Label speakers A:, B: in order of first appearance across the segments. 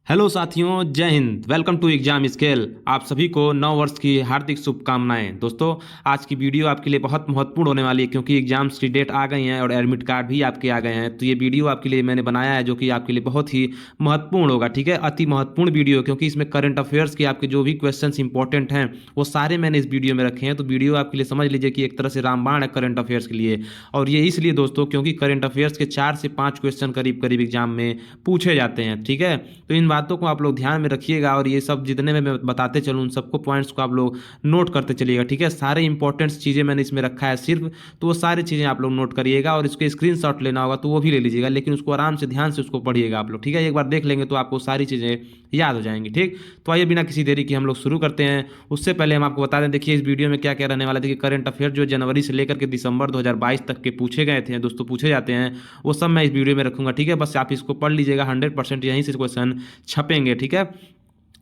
A: Hello साथियों, जय Hind. Welcome to exam scale. आप सभी को नव वर्ष की हार्दिक शुभकामनाएं। दोस्तों, आज की वीडियो आपके लिए बहुत महत्वपूर्ण होने वाली है क्योंकि एग्जाम्स की डेट आ गई हैं और एडमिट कार्ड भी आपके आ गए हैं। तो ये वीडियो आपके लिए मैंने बनाया है जो कि आपके लिए बहुत ही महत्वपूर्ण होगा। ठीक है, अति महत्वपूर्ण वीडियो, क्योंकि इसमें करंट अफेयर्स के आपके जो भी क्वेश्चन इंपॉर्टेंट हैं वो सारे मैंने इस वीडियो में रखे हैं। तो वीडियो आपके लिए समझ लीजिए कि एक तरह से रामबाण है करंट अफेयर्स के लिए। और ये इसलिए दोस्तों क्योंकि करंट अफेयर्स के 4 से 5 क्वेश्चन करीब करीब एग्जाम में पूछे जाते हैं। ठीक है, तो इन बातों को आप लोग ध्यान में रखिएगा और ये सब जितने में मैं बताते चलूँ उन सबको पॉइंट्स को आप लोग नोट करते चलिएगा। ठीक है, सारे इंपॉर्टेंट चीज़ें मैंने इसमें रखा है सिर्फ, तो वो सारी चीज़ें आप लोग नोट करिएगा और इसके स्क्रीनशॉट लेना होगा तो वो भी ले लीजिएगा, लेकिन उसको आराम से ध्यान से उसको पढ़िएगा आप लोग। ठीक है, एक बार देख लेंगे तो आपको सारी चीज़ें याद हो जाएंगी। ठीक, तो आइए बिना किसी देरी के हम लोग शुरू करते हैं। उससे पहले हम आपको बता दें, देखिए इस वीडियो में क्या क्या रहने वाला है। देखिए, करंट अफेयर जो जनवरी से लेकर के दिसंबर 2022 तक के पूछे गए थे दोस्तों, पूछे जाते हैं, वो सब मैं इस वीडियो में रखूंगा। ठीक है, बस आप इसको पढ़ लीजिएगा, 100% यहीं से क्वेश्चन छपेंगे। ठीक है,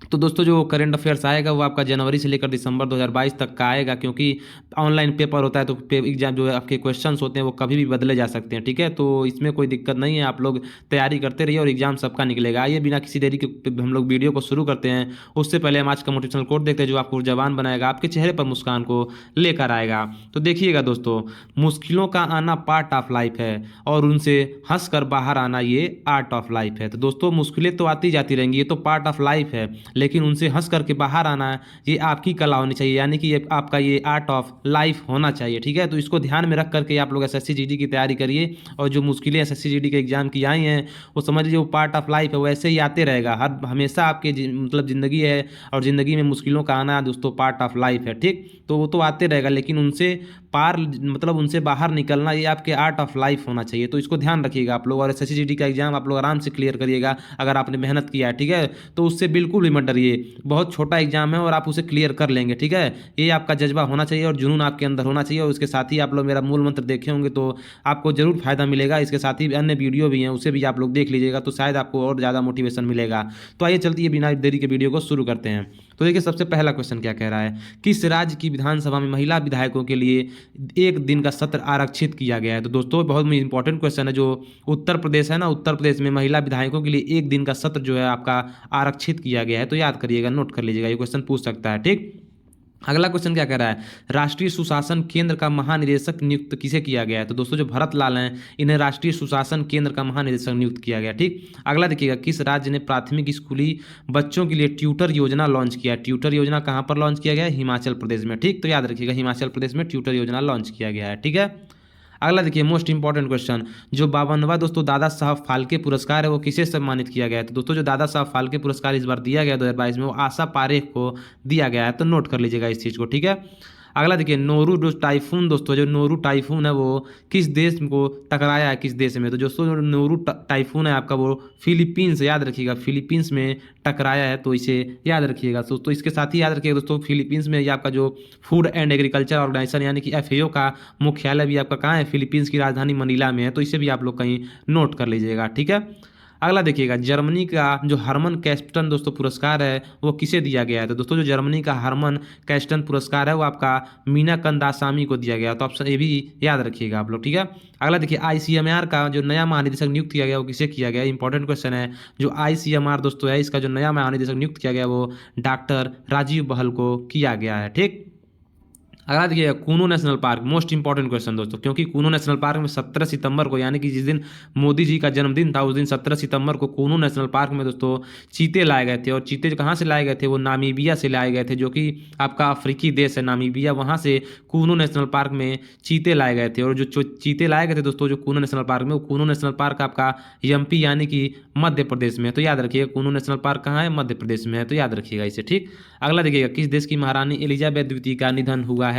A: तो दोस्तों जो करंट अफेयर्स आएगा वो आपका जनवरी से लेकर दिसंबर 2022 तक का आएगा, क्योंकि ऑनलाइन पेपर होता है तो एग्जाम जो है आपके क्वेश्चंस होते हैं वो कभी भी बदले जा सकते हैं। ठीक है, तो इसमें कोई दिक्कत नहीं है, आप लोग तैयारी करते रहिए और एग्जाम सबका निकलेगा। आइए बिना किसी देरी के हम लोग वीडियो को शुरू करते हैं। उससे पहले हम आज का मोटिवेशनल कोट देखते हैं जो आपको जवान बनाएगा, आपके चेहरे पर मुस्कान को लेकर आएगा। तो देखिएगा दोस्तों, मुश्किलों का आना पार्ट ऑफ लाइफ है और उनसे हंस कर बाहर आना ये आर्ट ऑफ लाइफ है। तो दोस्तों, मुश्किलें तो आती जाती रहेंगी, ये तो पार्ट ऑफ लाइफ है, लेकिन उनसे हंस करके बाहर आना ये आपकी कला होनी चाहिए, यानी कि ये आपका ये आर्ट ऑफ लाइफ होना चाहिए। ठीक है, तो इसको ध्यान में रख करके आप लोग एसएससी जीडी की तैयारी करिए और जो मुश्किलें एसएससी जीडी के एग्जाम की आई हैं वो समझ लीजिए वो पार्ट ऑफ लाइफ है, वो ऐसे ही आते रहेगा। हर हमेशा आपके मतलब ज़िंदगी है और ज़िंदगी में मुश्किलों का आना दोस्तों पार्ट ऑफ लाइफ है। ठीक, तो वो तो आते रहेगा, लेकिन उनसे पार मतलब उनसे बाहर निकलना ये आपके आर्ट ऑफ लाइफ होना चाहिए। तो इसको ध्यान रखिएगा आप लोग, और एसएससी जीडी का एग्जाम आप लोग आराम से क्लियर करिएगा अगर आपने मेहनत किया है। ठीक है, तो उससे बिल्कुल भी मत डरिए, बहुत छोटा एग्जाम है और आप उसे क्लियर कर लेंगे। ठीक है, ये आपका जज्बा होना चाहिए और जुनून आपके अंदर होना चाहिए। और उसके साथ ही आप लोग मेरा मूल मंत्र देखे होंगे तो आपको जरूर फायदा मिलेगा। इसके साथ ही अन्य वीडियो भी हैं, उसे भी आप लोग देख लीजिएगा तो शायद आपको और ज़्यादा मोटिवेशन मिलेगा। तो आइए चलती है बिना देरी के वीडियो को शुरू करते हैं। तो देखिए, सबसे पहला क्वेश्चन क्या कह रहा है, किस राज्य की विधानसभा में महिला विधायकों के लिए एक दिन का सत्र आरक्षित किया गया है। तो दोस्तों बहुत इंपॉर्टेंट क्वेश्चन है। जो उत्तर प्रदेश है ना, उत्तर प्रदेश में महिला विधायकों के लिए एक दिन का सत्र जो है आपका आरक्षित किया गया है। तो याद करिएगा, नोट कर लीजिएगा, ये क्वेश्चन पूछ सकता है। ठीक, अगला क्वेश्चन क्या कह रहा है, राष्ट्रीय सुशासन केंद्र का महानिदेशक नियुक्त किसे किया गया है। तो दोस्तों जो भरत लाल हैं इन्हें राष्ट्रीय सुशासन केंद्र का महानिदेशक नियुक्त किया गया। ठीक, अगला देखिएगा, किस राज्य ने प्राथमिक स्कूली बच्चों के लिए ट्यूटर योजना लॉन्च किया है। ट्यूटर योजना कहां पर लॉन्च किया गया है, हिमाचल प्रदेश में। ठीक, तो याद रखिएगा हिमाचल प्रदेश में ट्यूटर योजना लॉन्च किया गया है। ठीक है, अगला देखिए, मोस्ट इंपॉर्टेंट क्वेश्चन, जो 52वां दोस्तों दादा साहब फाल्के पुरस्कार है वो किसे सम्मानित किया गया है। तो दोस्तों जो दादा साहब फाल्के पुरस्कार इस बार दिया गया 2022 में वो आशा पारेख को दिया गया है। तो नोट कर लीजिएगा इस चीज़ को। ठीक है, अगला देखिए, नोरू जो टाइफून दोस्तों, जो नोरू टाइफून है वो किस देश को टकराया है, किस देश में। तो दोस्तों जो नोरू टाइफून है आपका वो फिलीपींस, याद रखिएगा फिलीपींस में टकराया है, तो इसे याद रखिएगा। तो इसके साथ ही याद रखिएगा दोस्तों, फिलीपींस में ये आपका जो फूड एंड एग्रीकल्चर ऑर्गेनाइजेशन यानी कि एफएओ का मुख्यालय भी आपका कहाँ है, फिलीपींस की राजधानी मनीला में है। तो इसे भी आप लोग कहीं नोट कर लीजिएगा। ठीक है, अगला देखिएगा, जर्मनी का जो हरमन कैस्टन दोस्तों पुरस्कार है वो किसे दिया गया है। तो दोस्तों जो जर्मनी का हरमन कैस्टन पुरस्कार है वो आपका मीना कंदासामी को दिया गया। तो ऑप्शन ये भी याद रखिएगा आप लोग। ठीक है, अगला देखिए, आईसीएमआर का जो नया महानिदेशक नियुक्त किया गया वो किसे किया गया। इंपॉर्टेंट क्वेश्चन है। जो आईसीएमआर दोस्तों है इसका जो नया महानिदेशक नियुक्त किया गया वो डॉक्टर राजीव बहल को किया गया है। ठीक, अगला देखिए, Kuno national park, most important question दोस्तों, क्योंकि कूनो नेशनल पार्क में 17 सितंबर को यानी कि जिस दिन मोदी जी का जन्मदिन था उस दिन 17 सितंबर को कूनो नेशनल पार्क में दोस्तों चीते लाए गए थे। और चीते कहाँ से लाए गए थे, वो नामीबिया से लाए गए थे, जो कि आपका अफ्रीकी देश है नामीबिया, वहाँ से कूनो नेशनल पार्क में चीते लाए गए थे। और जो चीते लाए गए थे दोस्तों जो कूनो नेशनल पार्क में, वो कूनो नेशनल पार्क आपका एमपी यानी कि मध्य प्रदेश में है। तो याद रखिएगा कूनो नेशनल पार्क कहाँ है, मध्य प्रदेश में है। तो याद रखिएगा इसे। ठीक, अगला देखिएगा, किस देश की महारानी एलिजाबेथ द्वितीय का निधन हुआ है।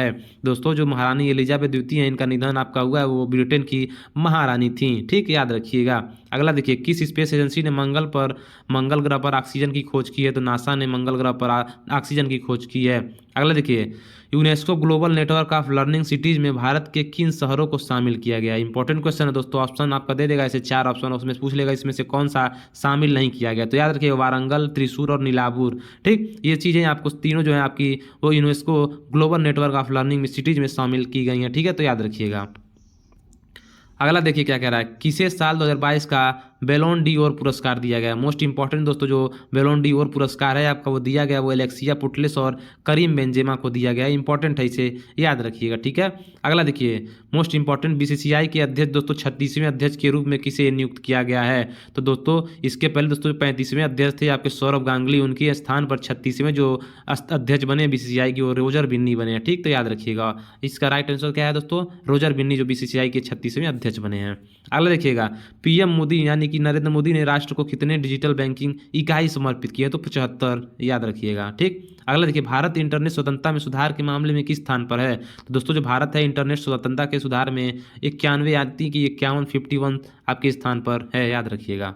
A: दोस्तों जो महारानी एलिजाबेथ द्वितीय है इनका निधन आपका हुआ है, वो ब्रिटेन की महारानी थी। ठीक, याद रखिएगा। अगला देखिए, किस स्पेस एजेंसी ने मंगल ग्रह पर ऑक्सीजन की खोज की है। तो नासा ने मंगल ग्रह पर ऑक्सीजन की खोज की है। अगला देखिए, UNESCO global network of learning cities में भारत के किन शहरों को शामिल किया गया। इंपॉर्टेंट क्वेश्चन है दोस्तों, ऑप्शन आपका दे देगा ऐसे 4 ऑप्शन, उसमें पूछ लेगा इसमें से कौन सा शामिल नहीं किया गया। तो याद रखिएगा वारंगल, त्रिशूर और नीलाबुर। ठीक, ये चीज़ें आपको तीनों जो है आपकी वो UNESCO global network of learning cities में शामिल की गई हैं। ठीक है, तो याद रखिएगा। अगला देखिए क्या कह रहा है, किसे साल 2022 का बैलोन डी और पुरस्कार दिया गया है। मोस्ट इंपॉर्टेंट दोस्तों जो बैलोन डी और पुरस्कार है आपका वो दिया गया, वो एलेक्सिया पुटलेस और करीम बेंजेमा को दिया गया है। इंपॉर्टेंट है, इसे याद रखिएगा, ठीक है। अगला देखिए मोस्ट इंपॉर्टेंट, बीसीसीआई के अध्यक्ष दोस्तों 36वें अध्यक्ष के रूप में किसे नियुक्त किया गया है? तो दोस्तों इसके पहले दोस्तों 35वें अध्यक्ष थे आपके सौरभ गांगुली, उनके स्थान पर 36वें जो अध्यक्ष बने बीसीसीआई की वो रोजर बिन्नी बने हैं, ठीक। तो याद रखिएगा इसका राइट आंसर क्या है दोस्तों? रोजर बिन्नी जो बीसीसीआई के 36वें अध्यक्ष बने हैं। अगला देखिएगा पीएम मोदी यानी कि नरेंद्र मोदी ने राष्ट्र को कितने डिजिटल बैंकिंग इकाई समर्पित किए? तो 75, याद रखिएगा, ठीक। अगला देखिए भारत इंटरनेट स्वतंत्रता में सुधार के मामले में किस स्थान पर है? तो दोस्तों जो भारत है इंटरनेट स्वतंत्रता के सुधार में 91 आती कि 51 आपके स्थान पर है, याद रखिएगा।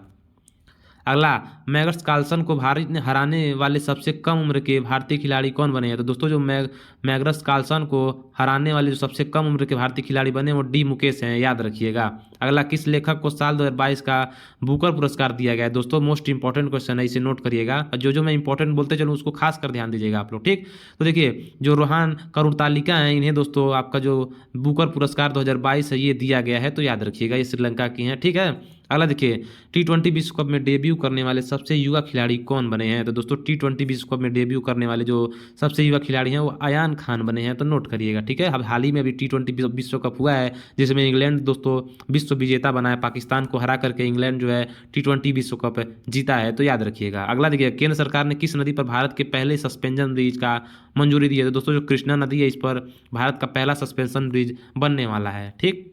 A: अगला मैग्नस कार्लसन को भारत ने हराने वाले सबसे कम उम्र के भारतीय खिलाड़ी कौन बने हैं? तो दोस्तों जो मैग्नस कार्लसन को हराने वाले जो सबसे कम उम्र के भारतीय खिलाड़ी बने वो डी मुकेश हैं, याद रखिएगा। अगला किस लेखक को साल 2022 का बुकर पुरस्कार दिया गया है? दोस्तों मोस्ट इंपॉर्टेंट क्वेश्चन है, इसे नोट करिएगा और जो मैं इंपॉर्टेंट बोलते चलूँ उसको खास कर ध्यान दीजिएगा आप लोग, ठीक। तो देखिए जो रोहान करुतालिका हैं इन्हें दोस्तों आपका जो बुकर पुरस्कार 2022 है ये दिया गया है, तो याद रखिएगा ये श्रीलंका की हैं, ठीक है। अगला देखिए T20 विश्व कप में डेब्यू करने वाले सबसे युवा खिलाड़ी कौन बने हैं? तो दोस्तों T20 विश्व कप में डेब्यू करने वाले जो सबसे युवा खिलाड़ी हैं वो अयान खान बने हैं, तो नोट करिएगा, ठीक है। अब हाल ही में अभी T20 विश्व कप हुआ है जिसमें इंग्लैंड दोस्तों विश्व विजेता बना है, पाकिस्तान को हरा करके इंग्लैंड जो है T20 विश्व कप जीता है, तो याद रखिएगा। अगला देखिए केंद्र सरकार ने किस नदी पर भारत के पहले सस्पेंशन ब्रिज का मंजूरी दी है? तो दोस्तों जो कृष्णा नदी है इस पर भारत का पहला सस्पेंशन ब्रिज बनने वाला है, ठीक।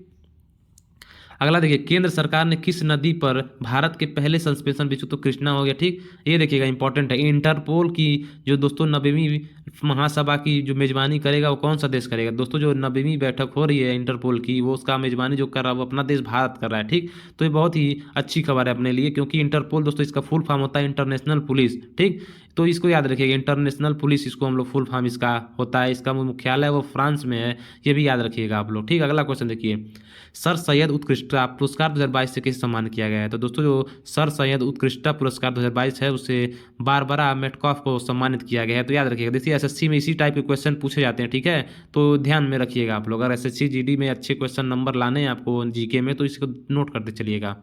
A: अगला देखिए केंद्र सरकार ने किस नदी पर भारत के पहले सस्पेंशन ब्रिज, तो कृष्णा हो गया, ठीक। ये देखिएगा इंपॉर्टेंट है, इंटरपोल की जो दोस्तों 90वीं महासभा की जो मेजबानी करेगा वो कौन सा देश करेगा? दोस्तों जो 90वीं बैठक हो रही है इंटरपोल की वो उसका मेजबानी जो कर रहा है वो अपना देश भारत कर रहा है, ठीक। तो ये बहुत ही अच्छी खबर है अपने लिए, क्योंकि इंटरपोल दोस्तों इसका फुल फॉर्म होता है इंटरनेशनल पुलिस, ठीक। तो इसको याद रखिएगा इंटरनेशनल पुलिस, इसको हम लोग फुल फॉर्म इसका होता है, इसका मुख्यालय वो फ्रांस में है, ये भी याद रखिएगा आप लोग, ठीक। अगला क्वेश्चन देखिए सर सैयद उत्कृष्टता पुरस्कार 2022 से किस सम्मान किया गया है? तो दोस्तों जो सर सैयद उत्कृष्टता पुरस्कार 2022 है उसे बारबरा मेटकॉफ को सम्मानित किया गया है, तो याद रखिएगा। देखिए एसएससी में इसी टाइप के क्वेश्चन पूछे जाते हैं, ठीक है, तो ध्यान में रखिएगा आप लोग। अगर एसएससी जीडी में अच्छे क्वेश्चन नंबर लाने हैं आपको जीके में तो इसको नोट करते चलिएगा।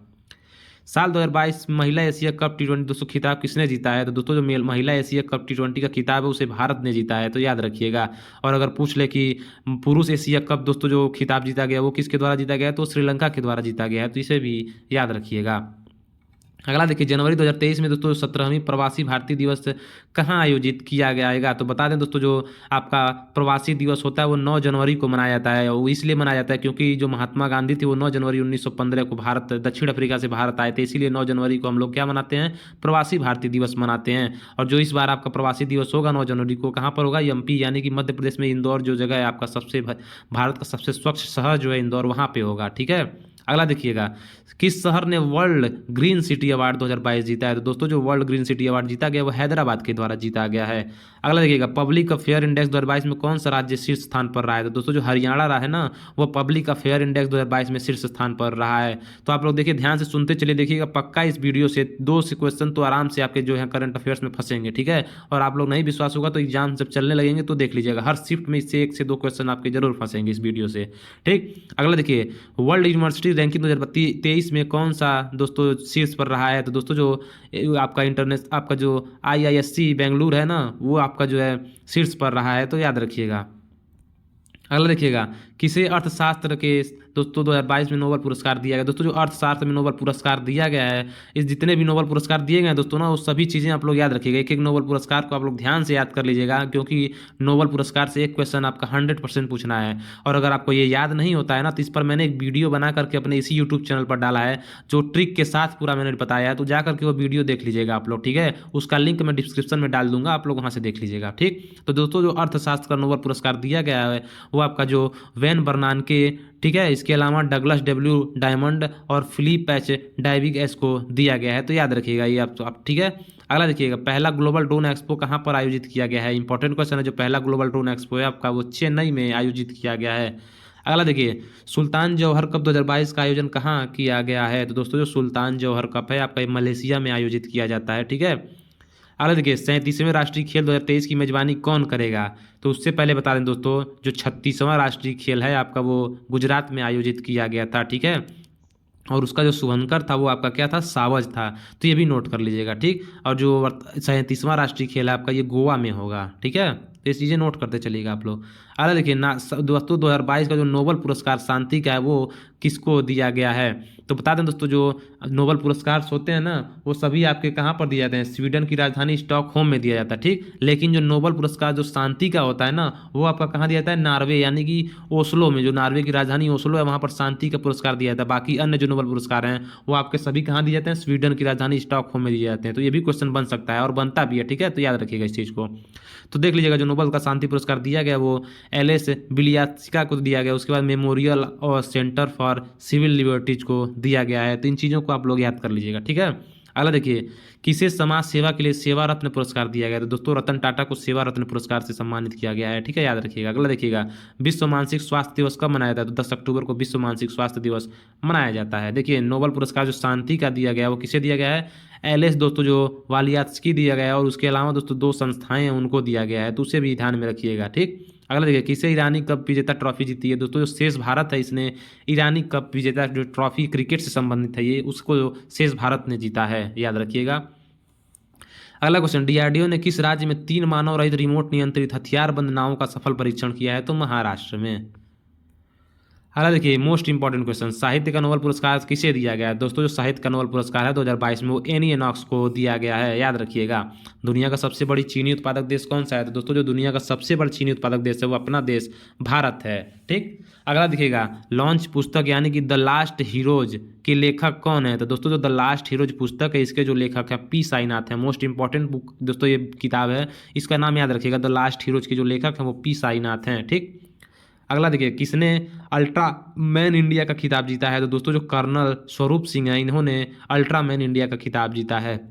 A: साल 2022 महिला एशिया कप T20 दोस्तों खिताब किसने जीता है? तो दोस्तों जो महिला एशिया कप T20 का खिताब है उसे भारत ने जीता है, तो याद रखिएगा। और अगर पूछ ले कि पुरुष एशिया कप दोस्तों जो खिताब जीता गया वो किसके द्वारा जीता गया है? तो श्रीलंका के द्वारा जीता गया है, तो इसे भी याद रखिएगा। अगला देखिए जनवरी 2023 में दोस्तों 17वीं प्रवासी भारतीय दिवस कहाँ आयोजित किया जाएगा? तो बता दें दोस्तों जो आपका प्रवासी दिवस होता है वो 9 जनवरी को मनाया जाता है, वो इसलिए मनाया जाता है क्योंकि जो महात्मा गांधी थे वो 9 जनवरी 1915 को भारत दक्षिण अफ्रीका से भारत आए थे, इसीलिए 9 जनवरी को हम लोग क्या मनाते हैं? प्रवासी भारतीय दिवस मनाते हैं। और जो इस बार आपका प्रवासी दिवस होगा 9 जनवरी को कहाँ पर होगा? एमपी यानी कि मध्य प्रदेश में इंदौर जो जगह है आपका सबसे भारत का सबसे स्वच्छ शहर जो है इंदौर, वहाँ पे होगा, ठीक है। अगला देखिएगा किस शहर ने वर्ल्ड ग्रीन सिटी अवार्ड 2022 जीता है? तो दोस्तों जो वर्ल्ड ग्रीन सिटी अवार्ड जीता गया वो हैदराबाद के द्वारा जीता गया है। अगला देखिएगा पब्लिक अफेयर इंडेक्स 2022 में कौन सा राज्य शीर्ष स्थान पर रहा है? तो दोस्तों जो हरियाणा रहा है ना वो पब्लिक अफेयर इंडेक्स 2022 में शीर्ष स्थान पर रहा है। तो आप लोग देखिए ध्यान से सुनते चलिए, देखिएगा पक्का इस वीडियो से 2 से क्वेश्चन तो आराम से आपके जो है करंट अफेयर्स में फंसेंगे, ठीक है। और आप लोग नहीं विश्वास होगा तो एग्जाम जब चलने लगेंगे तो देख लीजिएगा हर शिफ्ट में इससे 1 से 2 क्वेश्चन आपके जरूर फंसेंगे इस वीडियो से, ठीक। अगला देखिए वर्ल्ड यूनिवर्सिटी रैंकिंग 2023 में कौन सा दोस्तों शीर्ष पर रहा है? तो दोस्तों जो आपका इंटरनेट आपका जो IISc बेंगलुरु है ना वो आपका जो है शीर्ष पर रहा है, तो याद रखिएगा। अगला देखिएगा किसे अर्थशास्त्र के दोस्तों 2022 में नोबेल पुरस्कार दिया गया? दोस्तों जो अर्थशास्त्र में नोबेल पुरस्कार दिया गया है, इस जितने भी नोबेल पुरस्कार दिए गए हैं दोस्तों ना वो सभी चीज़ें आप लोग याद रखिएगा, एक एक नोबेल पुरस्कार को आप लोग ध्यान से याद कर लीजिएगा, क्योंकि नोबेल पुरस्कार से एक क्वेश्चन आपका 100% पूछना है। और अगर आपको ये याद नहीं होता है ना तो इस पर मैंने एक वीडियो बना करके अपने इसी यूट्यूब चैनल पर डाला है जो ट्रिक के साथ पूरा मैंने बताया है, तो जा करके वो वीडियो देख लीजिएगा आप लोग, ठीक है। उसका लिंक मैं डिस्क्रिप्शन में डाल दूंगा, आप लोग वहाँ से देख लीजिएगा, ठीक। तो दोस्तों जो अर्थशास्त्र का नोबेल पुरस्कार दिया गया है वो आपका जो वेन बर्नानके, ठीक है, इसके अलावा डगलस डब्ल्यू डायमंड और फिलिप एच डाइविग एस को दिया गया है, तो याद रखिएगा ये आप, ठीक है। अगला देखिएगा पहला ग्लोबल ड्रोन एक्सपो कहाँ पर आयोजित किया गया है? इंपॉर्टेंट क्वेश्चन है, जो पहला ग्लोबल ड्रोन एक्सपो है आपका वो चेन्नई में आयोजित किया गया है। अगला देखिए सुल्तान जौहर कप 2022 का आयोजन कहाँ किया गया है? तो दोस्तों जो सुल्तान जौहर कप है आपका मलेशिया में आयोजित किया जाता है, ठीक है। अगला देखिए 37वें राष्ट्रीय खेल 2023 की मेजबानी कौन करेगा? तो उससे पहले बता दें दोस्तों जो 36वां राष्ट्रीय खेल है आपका वो गुजरात में आयोजित किया गया था, ठीक है। और उसका जो शुभंकर था वो आपका क्या था, सावज था। तो ये भी नोट कर लीजिएगा, ठीक। और जो 37वां राष्ट्रीय खेल है आपका ये गोवा में होगा, ठीक है। तो ये चीज़ें नोट करते चलिएगा आप लोग। अरे देखिए ना दोस्तों, 2022 का जो नोबल पुरस्कार शांति का है वो किसको दिया गया है? तो बता दें दोस्तों, जो नोबल पुरस्कार होते हैं ना वो सभी आपके कहाँ पर दिए जाते हैं, स्वीडन की राजधानी स्टॉकहोम में दिया जाता है, ठीक। लेकिन जो नोबल पुरस्कार जो शांति का होता है ना वो आपका कहाँ दिया जाता है, नार्वे यानी कि ओस्लो में, जो नार्वे की राजधानी ओस्लो है वहाँ पर शांति का पुरस्कार दिया जाता है। बाकी अन्य जो नोबल पुरस्कार हैं वो आपके सभी कहाँ दिए जाते हैं, स्वीडन की राजधानी स्टॉकहोम में दिए जाते हैं। तो ये भी क्वेश्चन बन सकता है और बनता भी है, ठीक है। तो याद रखिएगा इस चीज़ को। तो देख लीजिएगा, जो नोबल का शांति पुरस्कार दिया गया वो एल.एस. बिलियात्सिका को दिया गया। उसके बाद मेमोरियल और सेंटर फॉर सिविल लिबर्टीज को दिया गया है। तो इन चीज़ों को आप लोग याद कर लीजिएगा, ठीक है। अगला देखिए, किसे समाज सेवा के लिए सेवा रत्न पुरस्कार दिया गया? तो दोस्तों रतन टाटा को सेवा रत्न पुरस्कार से सम्मानित किया गया है, ठीक है, याद रखिएगा। अगला देखिएगा, विश्व मानसिक स्वास्थ्य दिवस कब मनाया जाता है? तो 10 अक्टूबर को विश्व मानसिक स्वास्थ्य दिवस मनाया जाता है। देखिए, नोबल पुरस्कार जो शांति का दिया गया है वो किसे दिया गया है? एल.एस. दोस्तों जो वालियात्स्की दिया गया है। और उसके अलावा दोस्तों 2 संस्थाएं हैं उनको दिया गया है, तो उसे भी ध्यान में रखिएगा, ठीक। अगला देखिए, किसे ईरानी कप विजेता ट्रॉफी जीती है? दोस्तों जो शेष भारत है इसने ईरानी कप विजेता जो ट्रॉफी क्रिकेट से संबंधित है ये उसको शेष भारत ने जीता है, याद रखिएगा। अगला क्वेश्चन, डीआरडीओ ने किस राज्य में 3 मानव रहित रिमोट नियंत्रित हथियारबंद नावों का सफल परीक्षण किया है? तो महाराष्ट्र में। अगला देखिए, मोस्ट इंपॉर्टेंट क्वेश्चन, साहित्य का नोबेल पुरस्कार किसे दिया गया है? दोस्तों जो साहित्य का नोबेल पुरस्कार है 2022 में वो एनी एनॉक्स को दिया गया है, याद रखिएगा। दुनिया का सबसे बड़ी चीनी उत्पादक देश कौन सा है? तो दोस्तों जो दुनिया का सबसे बड़ा चीनी उत्पादक देश है वो अपना देश भारत है, ठीक। अगला देखिएगा, लॉन्च पुस्तक यानी कि द लास्ट हीरोज के लेखक कौन है? तो दोस्तों जो द लास्ट हीरोज पुस्तक है इसके जो लेखक है पी साईनाथ है। मोस्ट इंपॉर्टेंट बुक दोस्तों ये किताब है, इसका नाम याद रखिएगा। द लास्ट हीरोज के जो लेखक हैं वो पी साईनाथ हैं, ठीक। अगला देखिए, किसने अल्ट्रा मैन इंडिया का खिताब जीता है? तो दोस्तों जो कर्नल स्वरूप सिंह है इन्होंने अल्ट्रा मैन इंडिया का खिताब जीता है।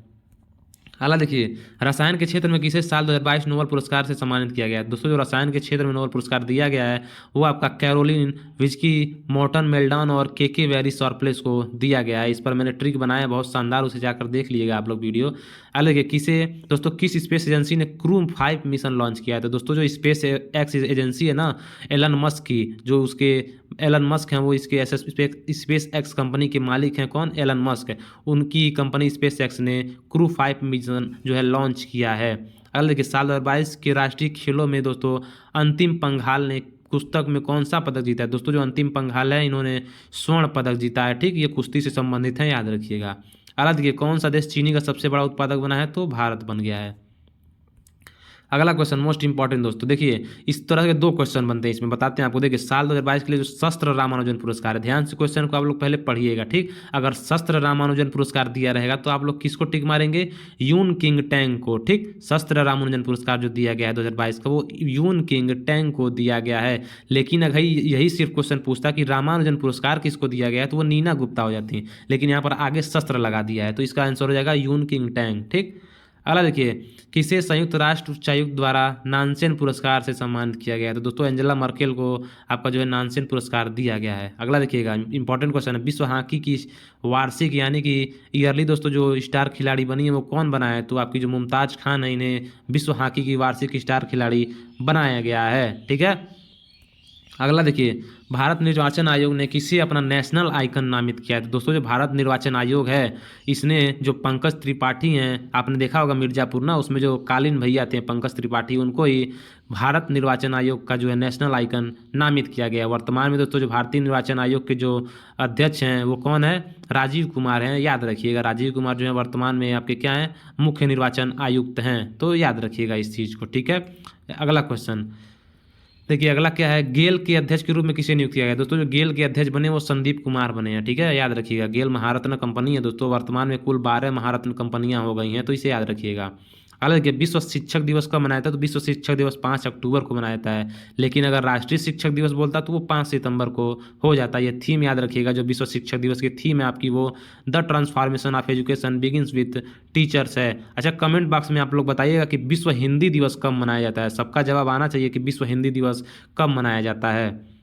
A: अगला देखिए, रसायन के क्षेत्र में किसे साल 2022 नोबेल पुरस्कार से सम्मानित किया गया है? दोस्तों जो रसायन के क्षेत्र में नोबेल पुरस्कार दिया गया है वो आपका कैरोलिन विस्की, मॉर्टन मेल्डॉन और के वेरी शॉर्पलेस को दिया गया है। इस पर मैंने ट्रिक बनाया बहुत शानदार, उसे जाकर देख लीजिएगा आप लोग वीडियो। अगला देखिए, दोस्तों किस स्पेस एजेंसी ने क्रू 5 मिशन लॉन्च किया है? तो दोस्तों जो स्पेस एक्स एजेंसी है ना एलन मस्क की, जो उसके एलन मस्क हैं वो इसके स्पेस एक्स कंपनी के मालिक हैं। कौन? Elon Musk. उनकी कंपनी स्पेस एक्स ने क्रू 5 मिशन जो है लॉन्च किया है। अगला देखिए, साल 2022 के राष्ट्रीय खेलों में दोस्तों अंतिम पंघाल ने पुस्तक में कौन सा पदक जीता है? दोस्तों जो अंतिम पंघाल है इन्होंने स्वर्ण पदक जीता है, ठीक। ये कुश्ती से संबंधित है, याद रखिएगा। अगला देखिए, कौन सा देश चीनी का सबसे बड़ा उत्पादक बना है? तो भारत बन गया है। अगला क्वेश्चन मोस्ट इंपॉर्टेंट दोस्तों, देखिए इस तरह के 2 क्वेश्चन बनते हैं इसमें, बताते हैं आपको। देखिए, साल 2022 के लिए जो शस्त्र रामानुजन पुरस्कार है, ध्यान से क्वेश्चन को आप लोग पहले पढ़िएगा, ठीक। अगर शस्त्र रामानुजन पुरस्कार दिया रहेगा तो आप लोग किसको टिक मारेंगे? यून किंग टैंग को, ठीक। शस्त्र रामानुजन पुरस्कार जो दिया गया है 2022 का वो यून किंग टैंग को दिया गया है। लेकिन अगर यही सिर्फ क्वेश्चन पूछता कि रामानुजन पुरस्कार किसको दिया गया है तो वो नीना गुप्ता हो जाती है, लेकिन यहाँ पर आगे शस्त्र लगा दिया है तो इसका आंसर हो जाएगा यून किंग टैंग, ठीक। अगला देखिए, किसे संयुक्त राष्ट्र उच्चायुक्त द्वारा नानसेन पुरस्कार से सम्मानित किया गया है? तो दोस्तों एंजेला मर्केल को आपका जो है नानसेन पुरस्कार दिया गया है। अगला देखिएगा, इंपॉर्टेंट क्वेश्चन है, विश्व हॉकी की वार्षिक यानी कि ईयरली दोस्तों जो स्टार खिलाड़ी बनी है वो कौन बना है? तो आपकी जो मुमताज खान है इन्हें विश्व हॉकी की वार्षिक स्टार खिलाड़ी बनाया गया है, ठीक है। अगला देखिए, भारत निर्वाचन आयोग ने किसे अपना नेशनल आइकन नामित किया है? तो दोस्तों जो भारत निर्वाचन आयोग है इसने जो पंकज त्रिपाठी हैं, आपने देखा होगा मिर्जापुर ना, उसमें जो कालीन भैया थे पंकज त्रिपाठी, उनको ही भारत निर्वाचन आयोग का जो है नेशनल आइकन नामित किया गया है। वर्तमान में दोस्तों जो भारतीय निर्वाचन आयोग के जो अध्यक्ष हैं वो कौन है? राजीव कुमार हैं, याद रखिएगा। राजीव कुमार जो है वर्तमान में आपके क्या हैं? मुख्य निर्वाचन आयुक्त हैं, तो याद रखिएगा इस चीज़ को, ठीक है। अगला क्वेश्चन देखिए, अगला क्या है, गेल के अध्यक्ष के रूप में किसे नियुक्त किया गया? दोस्तों जो गेल के अध्यक्ष बने वो संदीप कुमार बने हैं, ठीक है, याद रखिएगा। गेल महारत्न कंपनी है दोस्तों, वर्तमान में कुल 12 महारत्न कंपनियां हो गई हैं, तो इसे याद रखिएगा। अगला देखिए, विश्व शिक्षक दिवस कब मनाया था? तो विश्व शिक्षक दिवस 5 अक्टूबर को मनाया जाता है, लेकिन अगर राष्ट्रीय शिक्षक दिवस बोलता तो वो 5 सितंबर को हो जाता है। ये थीम याद रखिएगा, जो विश्व शिक्षक दिवस की थीम है आपकी वो the transformation of education begins with teachers है। अच्छा, कमेंट बॉक्स में आप लोग बताइएगा कि विश्व हिंदी दिवस कब मनाया जाता है। सबका जवाब आना चाहिए कि विश्व हिंदी दिवस कब मनाया जाता है।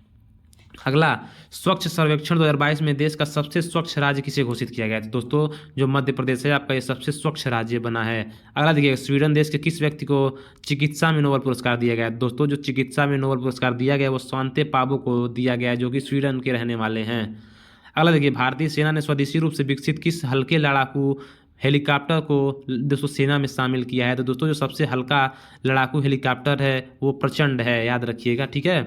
A: अगला, स्वच्छ सर्वेक्षण 2022 में देश का सबसे स्वच्छ राज्य किसे घोषित किया गया है? तो दोस्तों जो मध्य प्रदेश है आपका ये सबसे स्वच्छ राज्य बना है। अगला देखिए, स्वीडन देश के किस व्यक्ति को चिकित्सा में नोबेल पुरस्कार दिया गया है? दोस्तों जो चिकित्सा में नोबेल पुरस्कार दिया गया है वो स्वांते पाबो को दिया गया है, जो कि स्वीडन के रहने वाले हैं। अगला देखिए, भारतीय सेना ने स्वदेशी रूप से विकसित किस हल्के लड़ाकू हेलीकॉप्टर को दोस्तों सेना में शामिल किया है? तो दोस्तों जो सबसे हल्का लड़ाकू हेलीकॉप्टर है वो प्रचंड है, याद रखिएगा, ठीक है।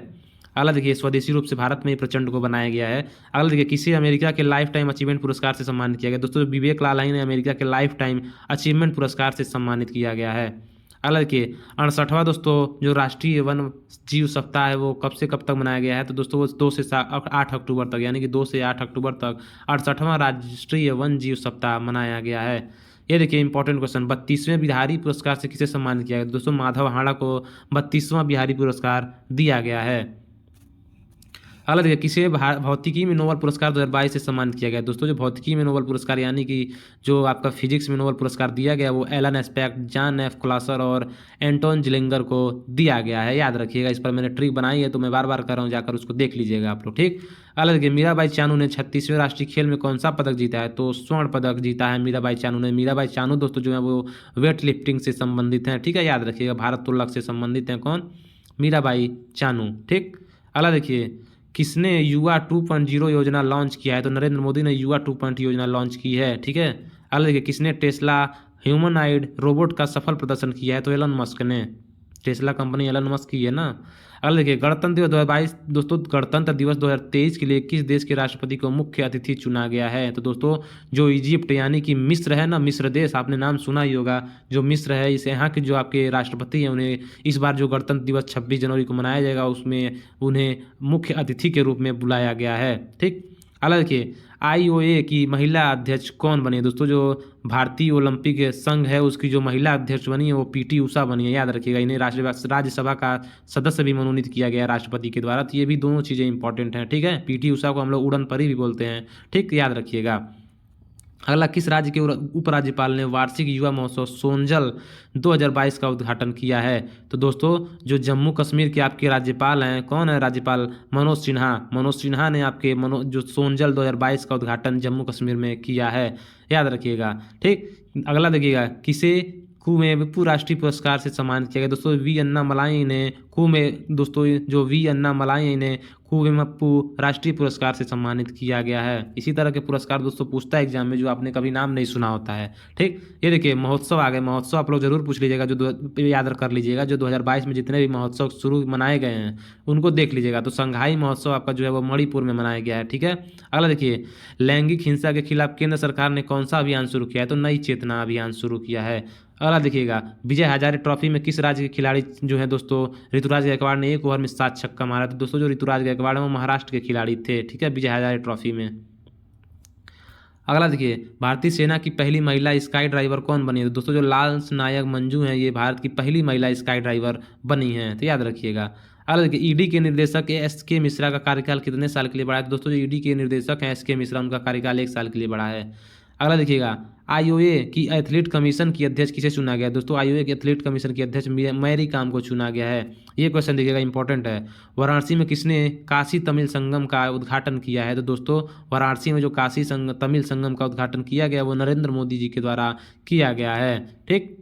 A: अगला देखिए, स्वदेशी रूप से भारत में ही प्रचंड को बनाया गया है। अगला देखिए, किसे अमेरिका के लाइफ टाइम अचीवमेंट पुरस्कार से सम्मानित किया गया? दोस्तों विवेक लाल ने अमेरिका के लाइफ टाइम अचीवमेंट पुरस्कार से सम्मानित किया गया है। अगला देखिए, 68वां दोस्तों जो राष्ट्रीय वन जीव सप्ताह है वो कब से कब तक मनाया गया है? तो दोस्तों वो 2 से 8 अक्टूबर तक, यानी कि 2 से 8 अक्टूबर तक 68वां राष्ट्रीय वन जीव सप्ताह मनाया गया है। ये देखिए इंपॉर्टेंट क्वेश्चन, 32वें बिहारी पुरस्कार से किसे सम्मानित किया गया? दोस्तों माधव हाड़ा को 32वां बिहारी पुरस्कार दिया गया है। अगला देखिए, किसे भौतिकी में नोबेल पुरस्कार 2022 से सम्मानित किया गया? दोस्तों जो भौतिकी में नोबेल पुरस्कार यानी कि जो आपका फिजिक्स में नोबेल पुरस्कार दिया गया वो एलन एस्पेक्ट, जॉन एफ क्लासर और एंटोन जिलिंगर को दिया गया है, याद रखिएगा। इस पर मैंने ट्रिक बनाई है तो मैं बार बार कर रहा हूँ, जाकर उसको देख लीजिएगा आप लोग, ठीक। अगला देखिए, मीराबाई चानू ने 36वें राष्ट्रीय खेल में कौन सा पदक जीता है? तो स्वर्ण पदक जीता है मीराबाई चानू ने। मीराबाई चानू दोस्तों जो है वो वेट लिफ्टिंग से संबंधित हैं, ठीक है, याद रखिएगा, भारोत्तोलक से संबंधित हैं। कौन? मीराबाई चानू, ठीक। अगला देखिए, किसने युवा 2.0 योजना लॉन्च किया है? तो नरेंद्र मोदी ने युवा 2.0 योजना लॉन्च की है, ठीक है। अगला देखिए, किसने टेस्ला ह्यूमनॉइड रोबोट का सफल प्रदर्शन किया है? तो एलन मस्क ने। टेस्ला कंपनी एलन मस्क की है ना। अगला देखिए, गणतंत्र दिवस 2022 दोस्तों गणतंत्र दिवस 2023 के लिए किस देश के राष्ट्रपति को मुख्य अतिथि चुना गया है? तो दोस्तों जो इजिप्ट यानी कि मिस्र है ना, मिस्र देश, आपने नाम सुना ही होगा, जो मिस्र है इस यहाँ के जो आपके राष्ट्रपति हैं उन्हें इस बार जो गणतंत्र दिवस 26 जनवरी को मनाया जाएगा उसमें उन्हें मुख्य अतिथि के रूप में बुलाया गया है, ठीक। अगला देखिए, आईओए की महिला अध्यक्ष कौन बनी है? दोस्तों जो भारतीय ओलंपिक संघ है उसकी जो महिला अध्यक्ष बनी है वो पीटी उषा बनी है, याद रखिएगा। इन्हें राज्यसभा का सदस्य भी मनोनीत किया गया है राष्ट्रपति के द्वारा। तो ये भी दोनों चीज़ें इंपॉर्टेंट हैं, ठीक है। पीटी उषा को हम लोग उड़न परी भी बोलते हैं, ठीक, याद रखिएगा। अगला, किस राज्य के उपराज्यपाल ने वार्षिक युवा महोत्सव सोनजल 2022 का उद्घाटन किया है? तो दोस्तों जो जम्मू कश्मीर के आपके राज्यपाल हैं, कौन है राज्यपाल? मनोज सिन्हा। मनोज सिन्हा ने आपके जो सोनजल 2022 का उद्घाटन जम्मू कश्मीर में किया है, याद रखिएगा, ठीक। अगला देखिएगा, किसे कुवेंपु राष्ट्रीय पुरस्कार से सम्मानित किया गया? दोस्तों वी अन्नामलाई ने दोस्तों जो वी अन्नामलाई ने कुवेंपु राष्ट्रीय पुरस्कार से सम्मानित किया गया है। इसी तरह के पुरस्कार दोस्तों पूछता है एग्जाम में जो आपने कभी नाम नहीं सुना होता है, ठीक। ये देखिए महोत्सव आ गए, महोत्सव आप लोग जरूर पूछ लीजिएगा, जो याद कर लीजिएगा, जो 2022 में जितने भी महोत्सव शुरू मनाए गए हैं उनको देख लीजिएगा। तो संघाई महोत्सव आपका जो है वो मणिपुर में मनाया गया है, ठीक है। अगला देखिए, लैंगिक हिंसा के खिलाफ केंद्र सरकार ने कौन सा अभियान शुरू किया है? तो नई चेतना अभियान शुरू किया है। अगला देखिएगा, विजय हजारे ट्रॉफी में किस राज्य के खिलाड़ी जो है दोस्तों ऋतुराज गायकवाड़ ने एक ओवर में 7 छक्का मारा। तो दोस्तों जो ऋतुराज गायकवाड़ है वो महाराष्ट्र के खिलाड़ी थे, ठीक है, विजय हजारे ट्रॉफी में। अगला देखिए, भारतीय सेना की पहली महिला स्काई ड्राइवर कौन बनी है? तो दोस्तों जो लांस नायक मंजू हैं ये भारत की पहली महिला स्काई ड्राइवर बनी हैं, तो याद रखिएगा। अगला देखिए, ईडी के निर्देशक एस के मिश्रा का कार्यकाल कितने साल के लिए बढ़ा है? तो दोस्तों जो ईडी के निर्देशक हैं एस के मिश्रा उनका कार्यकाल 1 साल के लिए बढ़ा है। अगला देखिएगा, आईओए की एथलीट कमीशन की अध्यक्ष किसे चुना गया? दोस्तों आईओए की एथलीट कमीशन की अध्यक्ष मैरी कॉम को चुना गया है। ये क्वेश्चन देखिएगा इंपॉर्टेंट है। वाराणसी में किसने काशी तमिल संगम का उद्घाटन किया है? तो दोस्तों वाराणसी में जो काशी तमिल संगम का उद्घाटन किया गया वो नरेंद्र मोदी जी के द्वारा किया गया है, ठीक।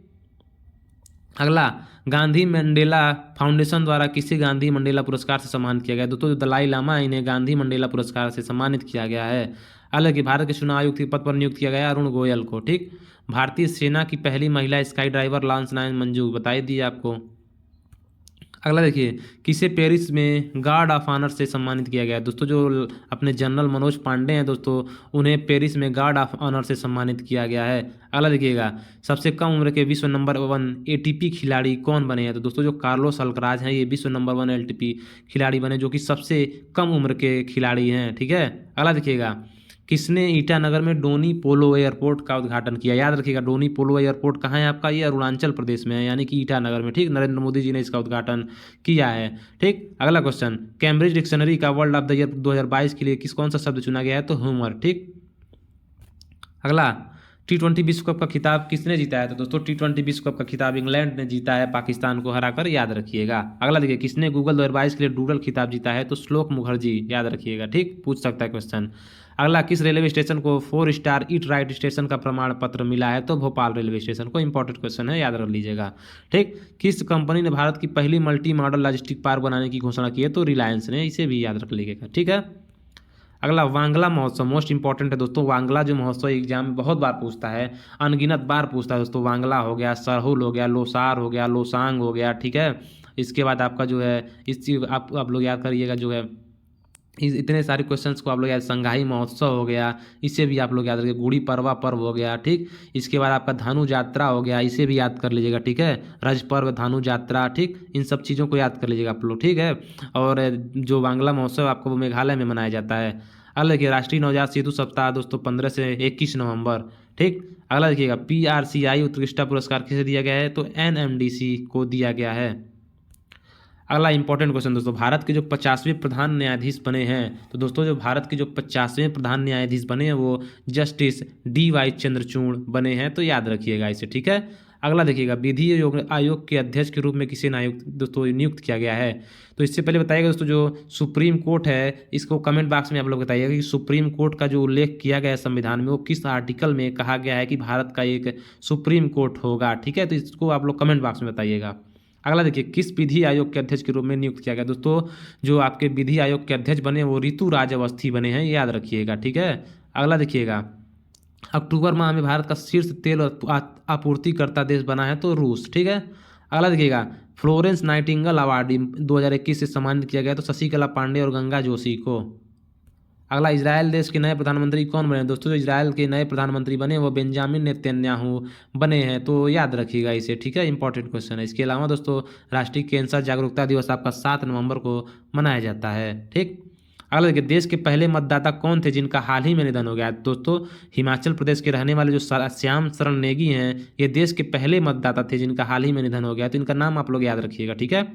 A: अगला, गांधी मंडेला फाउंडेशन द्वारा किसे गांधी मंडेला पुरस्कार से सम्मानित किया गया? दोस्तों जो दलाई लामा इन्हें गांधी मंडेला पुरस्कार से सम्मानित किया गया है। हालांकि भारत के चुनाव आयुक्त के पद पर नियुक्त किया गया अरुण गोयल को, ठीक। भारतीय सेना की पहली महिला स्काई ड्राइवर लांस नायक मंजू बताई दी आपको। अगला देखिए, किसे पेरिस में गार्ड ऑफ ऑनर से सम्मानित किया गया? दोस्तों जो अपने जनरल मनोज पांडे हैं दोस्तों उन्हें पेरिस में गार्ड ऑफ ऑनर से सम्मानित किया गया है। अगला देखिएगा, सबसे कम उम्र के विश्व नंबर 1 एटीपी खिलाड़ी कौन बने हैं? तो दोस्तों जो कार्लोस अल्कराज हैं ये विश्व नंबर 1 एटीपी खिलाड़ी बने जो कि सबसे कम उम्र के खिलाड़ी हैं, ठीक है। अगला देखिएगा, किसने ईटानगर में डोनी पोलो एयरपोर्ट का उद्घाटन किया? याद रखिएगा डोनी पोलो एयरपोर्ट कहाँ है आपका? ये अरुणाचल प्रदेश में है, यानी कि ईटानगर में, ठीक। नरेंद्र मोदी जी ने इसका उद्घाटन किया है, ठीक। अगला क्वेश्चन, कैम्ब्रिज डिक्शनरी का वर्ल्ड ऑफ द ईयर 2022 के लिए कौन सा शब्द चुना गया है? तो ह्यूमर, ठीक। अगला, T20 विश्व कप का खिताब किसने जीता है? तो दोस्तों T20 विश्व कप का खिताब इंग्लैंड ने जीता है पाकिस्तान को हराकर, याद रखिएगा। अगला देखिए, किसने गूगल 2022 के लिए डूडल खिताब जीता है? तो श्लोक मुखर्जी, याद रखिएगा, ठीक, पूछ सकता है क्वेश्चन। अगला, किस रेलवे स्टेशन को 4 स्टार ईट राइट स्टेशन का प्रमाण पत्र मिला है? तो भोपाल रेलवे स्टेशन को, इंपॉर्टेंट क्वेश्चन है, याद रख लीजिएगा, ठीक। किस कंपनी ने भारत की पहली मल्टी मॉडल लॉजिस्टिक पार्क बनाने की घोषणा की है? तो रिलायंस ने, इसे भी याद रख लीजिएगा, ठीक है। अगला वांगला महोत्सव, मोस्ट इंपॉर्टेंट है दोस्तों। वांगला जो महोत्सव एग्जाम में बहुत बार पूछता है, अनगिनत बार पूछता है दोस्तों। वांगला हो गया, सरहुल हो गया, लोसार हो गया, लोसांग हो गया, ठीक है। इसके बाद आपका जो है इस चीज आप लोग याद करिएगा जो है इतने सारे क्वेश्चंस को आप लोग याद, संगाई महोत्सव हो गया, इसे भी आप लोग याद रखिए। गुड़ी पड़वा पर्व हो गया, ठीक। इसके बाद आपका धानु यात्रा हो गया, इसे भी याद कर लीजिएगा, ठीक है। रज पर्व, धानु यात्रा, ठीक, इन सब चीज़ों को याद कर लीजिएगा आप लोग, ठीक है। और जो वांगला महोत्सव आपको वो मेघालय में मनाया जाता है। अगला देखिए राष्ट्रीय नवजात सेतु सप्ताह दोस्तों 15 से 21 नवंबर, ठीक। अगला देखिएगा PRCI उत्कृष्टता पुरस्कार किसे दिया गया है, तो NMDC को दिया गया है। अगला इंपॉर्टेंट क्वेश्चन दोस्तों, भारत के जो 50वें प्रधान न्यायाधीश बने हैं, तो दोस्तों जो भारत के जो 50वें प्रधान न्यायाधीश बने हैं वो जस्टिस DY चंद्रचूड़ बने हैं, तो याद रखिएगा इसे, ठीक है। अगला देखिएगा विधि आयोग के अध्यक्ष के रूप में किसे दोस्तों नियुक्त किया गया है। तो इससे पहले बताइएगा दोस्तों जो सुप्रीम कोर्ट है, इसको कमेंट बॉक्स में आप लोग बताइएगा कि सुप्रीम कोर्ट का जो उल्लेख किया गया है संविधान में वो किस आर्टिकल में कहा गया है कि भारत का एक सुप्रीम कोर्ट होगा, ठीक है। तो इसको आप लोग कमेंट बॉक्स में बताइएगा। अगला देखिए किस विधि आयोग के अध्यक्ष के रूप में नियुक्त किया गया। दोस्तों जो आपके विधि आयोग के अध्यक्ष बने वो ऋतुराज अवस्थी बने हैं, याद रखिएगा, ठीक है। अगला देखिएगा अक्टूबर माह में भारत का शीर्ष तेल आपूर्तिकर्ता देश बना है, तो रूस, ठीक है। अगला देखिएगा फ्लोरेंस नाइटिंगेल अवार्ड 2021 से सम्मानित किया गया, तो शशिकला पांडे और गंगा जोशी को। अगला इजराइल देश के नए प्रधानमंत्री कौन बने दोस्तों, जो इजराइल के नए प्रधानमंत्री बने वो बेंजामिन नेतन्याहू बने हैं, तो याद रखिएगा इसे, ठीक है। इंपॉर्टेंट क्वेश्चन है। इसके अलावा दोस्तों राष्ट्रीय कैंसर जागरूकता दिवस आपका 7 नवंबर को मनाया जाता है, ठीक। अगला देखिए देश के पहले मतदाता कौन थे जिनका हाल ही में निधन हो गया। दोस्तों हिमाचल प्रदेश के रहने वाले जो श्याम शरण नेगी हैं, ये देश के पहले मतदाता थे जिनका हाल ही में निधन हो गया, तो इनका नाम आप लोग याद रखिएगा, ठीक है।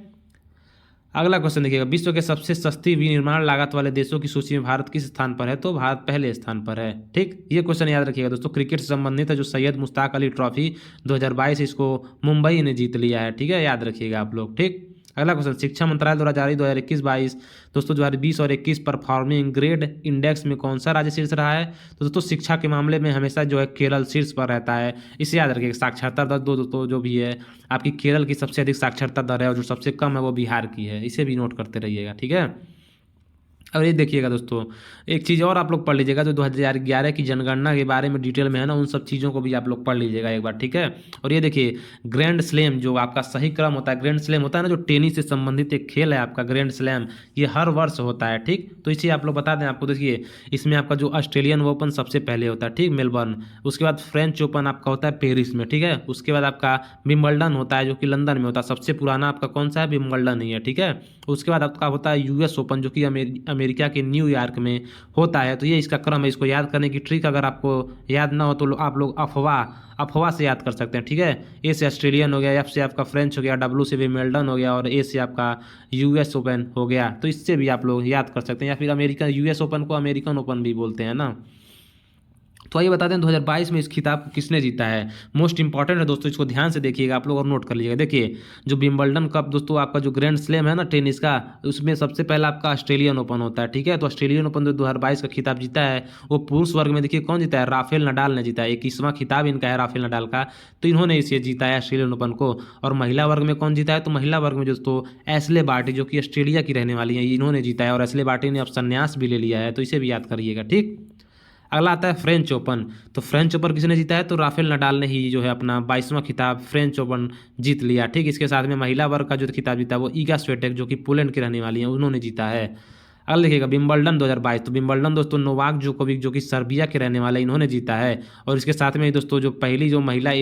A: अगला क्वेश्चन देखिएगा विश्व के सबसे सस्ती विनिर्माण लागत वाले देशों की सूची में भारत किस स्थान पर है, तो भारत पहले स्थान पर है, ठीक। ये क्वेश्चन याद रखिएगा दोस्तों। क्रिकेट से संबंधित है, जो सैयद मुश्ताक अली ट्रॉफी 2022 इसको मुंबई ने जीत लिया है, ठीक है, याद रखिएगा आप लोग, ठीक। अगला क्वेश्चन शिक्षा मंत्रालय द्वारा जारी 2021-22 दोस्तों 2020 और 21 परफॉर्मिंग ग्रेड इंडेक्स में कौन सा राज्य शीर्ष रहा है। तो दोस्तों शिक्षा के मामले में हमेशा जो है केरल शीर्ष पर रहता है, इसे याद रखिएगा। साक्षरता दर दोस्तों जो भी है आपकी केरल की सबसे अधिक साक्षरता दर है, और जो सबसे कम है वो बिहार की है, इसे भी नोट करते रहिएगा, ठीक है। और ये देखिएगा दोस्तों एक चीज़ और आप लोग पढ़ लीजिएगा, जो 2011 की जनगणना के बारे में डिटेल में है ना, उन सब चीज़ों को भी आप लोग पढ़ लीजिएगा एक बार, ठीक है। और ये देखिए ग्रैंड स्लैम जो आपका सही क्रम होता है, ग्रैंड स्लैम होता है ना, जो टेनिस से संबंधित एक खेल है आपका ग्रैंड स्लैम, ये हर वर्ष होता है, ठीक। तो इसे आप लोग बता दें आपको, देखिए इसमें आपका जो ऑस्ट्रेलियन ओपन सबसे पहले होता है, ठीक, मेलबर्न। उसके बाद फ्रेंच ओपन आपका होता है पेरिस में, ठीक है। उसके बाद आपका विंबलडन होता है जो कि लंदन में होता है, सबसे पुराना आपका कौन सा है, विंबलडन ही है, ठीक है। उसके बाद आपका होता है US ओपन जो कि अमेरिका के न्यूयॉर्क में होता है। तो ये इसका क्रम है। इसको याद करने की ट्रिक अगर आपको याद ना हो तो आप लोग अफवाह से याद कर सकते हैं, ठीक है। ए से ऑस्ट्रेलियन हो गया, F से आपका फ्रेंच हो गया, W से विंबलडन हो गया, और A से आपका US ओपन हो गया। तो इससे भी आप लोग याद कर सकते हैं, या फिर अमेरिकन US ओपन को अमेरिकन ओपन भी बोलते हैं ना। तो आइए बता दें 2022 में इस खिताब को किसने जीता है। मोस्ट इंपॉर्टेंट है दोस्तों, इसको ध्यान से देखिएगा आप लोग और नोट कर लीजिएगा। देखिए जो विंबलडन कप दोस्तों आपका जो ग्रैंड स्लैम है ना टेनिस का, उसमें सबसे पहला आपका ऑस्ट्रेलियन ओपन होता है, ठीक है। तो ऑस्ट्रेलियन ओपन जो 2022 का खिताब जीता है वो पुरुष वर्ग में देखिए कौन जीता है, राफेल नडाल ने जीता है। 21वां खिताब इनका है राफेल नडाल का, तो इन्होंने इसे जीता है ऑस्ट्रेलियन ओपन को। और महिला वर्ग में कौन जीता है, तो महिला वर्ग में दोस्तों एशले बार्टी जो कि ऑस्ट्रेलिया की रहने वाली है, इन्होंने जीता है। और एशले बार्टी ने अब संन्यास भी ले लिया है, तो इसे भी याद करिएगा, ठीक। अगला आता है फ्रेंच ओपन। तो फ्रेंच ओपन किसने जीता है, तो राफेल नडाल ने ही जो है अपना 22वां खिताब फ्रेंच ओपन जीत लिया, ठीक। इसके साथ में महिला वर्ग का जो खिताब जीता वो ईगा स्विएटेक जो कि पोलैंड की रहने वाली है, उन्होंने जीता है। अगला देखिएगा विंबलडन 2022। तो विंबलडन दोस्तों नोवाक जोकोविक जो कि सर्बिया के रहने वाले इन्होंने जीता है। और इसके साथ में दोस्तों जो पहली जो महिला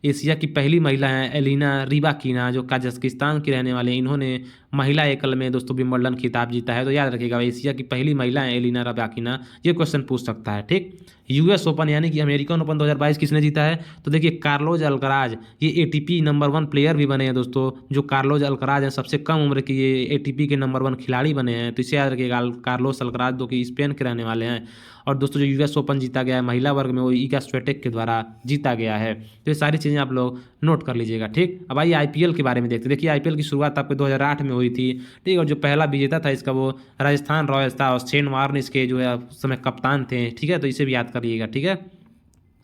A: एशिया की पहली महिला हैं एलिना रिबाकिना जो कजाकिस्तान की रहने वाले हैं, इन्होंने महिला एकल में दोस्तों विंबलडन खिताब जीता है। तो याद रखिएगा एशिया की पहली महिला है एलिना रिबाकिना, ये क्वेश्चन पूछ सकता है, ठीक। US ओपन यानी कि अमेरिकन ओपन 2022 किसने जीता है, तो देखिए कार्लोस अल्कराज, ये ATP नंबर 1 प्लेयर भी बने हैं दोस्तों। जो कार्लोस अल्कराज हैं सबसे कम उम्र के ये ATP के नंबर 1 खिलाड़ी बने हैं, तो इसे याद रखिएगा कार्लोस अल्कराज जो कि स्पेन के रहने वाले हैं। और दोस्तों जो US ओपन जीता गया है महिला वर्ग में वो ईगा स्विएटेक के द्वारा जीता गया है। तो ये सारी चीज़ें आप लोग नोट कर लीजिएगा, ठीक। अब आइए IPL के बारे में देखते हैं। देखिए IPL की शुरुआत आपको 2008 में हुई थी, ठीक। और जो पहला विजेता था इसका वो राजस्थान रॉयल्स था, और शेन वार्न इसके जो है उस समय कप्तान थे, ठीक है। तो इसे भी याद करिएगा, ठीक है।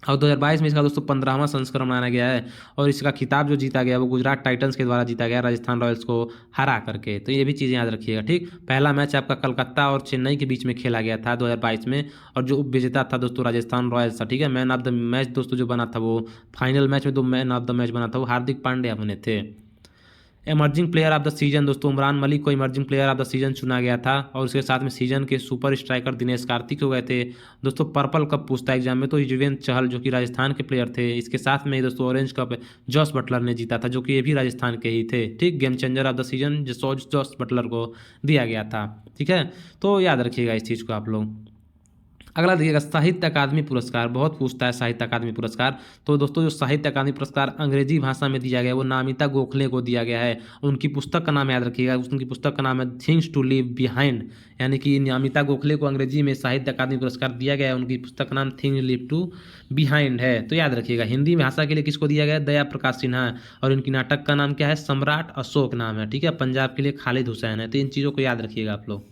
A: और 2022 में इसका दोस्तों 15वां संस्करण मनाया गया है। और इसका खिताब जो जीता गया वो गुजरात टाइटंस के द्वारा जीता गया, राजस्थान रॉयल्स को हरा करके। तो ये भी चीज़ें याद रखिएगा, ठीक। पहला मैच आपका कलकत्ता और चेन्नई के बीच में खेला गया था 2022 में, और जो उपविजेता था दोस्तों राजस्थान रॉयल्स था, ठीक है। मैन ऑफ द मैच दोस्तों जो बना था वो फाइनल मैच में, 2 मैन ऑफ द मैच बना था वो हार्दिक पांड्या बने थे। Emerging player of the season दोस्तों उमरान मलिक को emerging player of the season चुना गया था, और उसके साथ में सीजन के सुपर स्ट्राइकर दिनेश कार्तिक हो गए थे। दोस्तों पर्पल कप पूछता है एग्जाम में, तो युजवेंद्र चहल जो कि राजस्थान के प्लेयर थे, इसके साथ में दोस्तों ऑरेंज कप जॉस बटलर ने जीता था, जो कि ये भी राजस्थान के ही थे, ठीक। Game changer of the season Jos Buttler को दिया गया था, ठीक है। तो याद रखिएगा इस चीज़ को आप लोग। अगला देखिएगा साहित्य अकादमी पुरस्कार, बहुत पूछता है साहित्य अकादमी पुरस्कार। तो दोस्तों जो साहित्य अकादमी पुरस्कार अंग्रेजी भाषा में दिया गया है वो नामिता गोखले को दिया गया है। उनकी पुस्तक का नाम याद रखिएगा, उनकी पुस्तक का नाम है थिंग्स टू लीव बिहाइंड, यानी कि नामिता गोखले को अंग्रेजी में साहित्य अकादमी पुरस्कार दिया गया है। उनकी पुस्तक का नाम थिंग्स लीव टू बिहाइंड है। तो याद रखिएगा हिंदी भाषा के लिए किसको दिया गया है, दया प्रकाश सिन्हा। और इनकी नाटक का नाम क्या है, सम्राट अशोक नाम है, ठीक है। पंजाब के लिए खालिद हुसैन है। तो इन चीज़ों को याद रखिएगा आप लोग।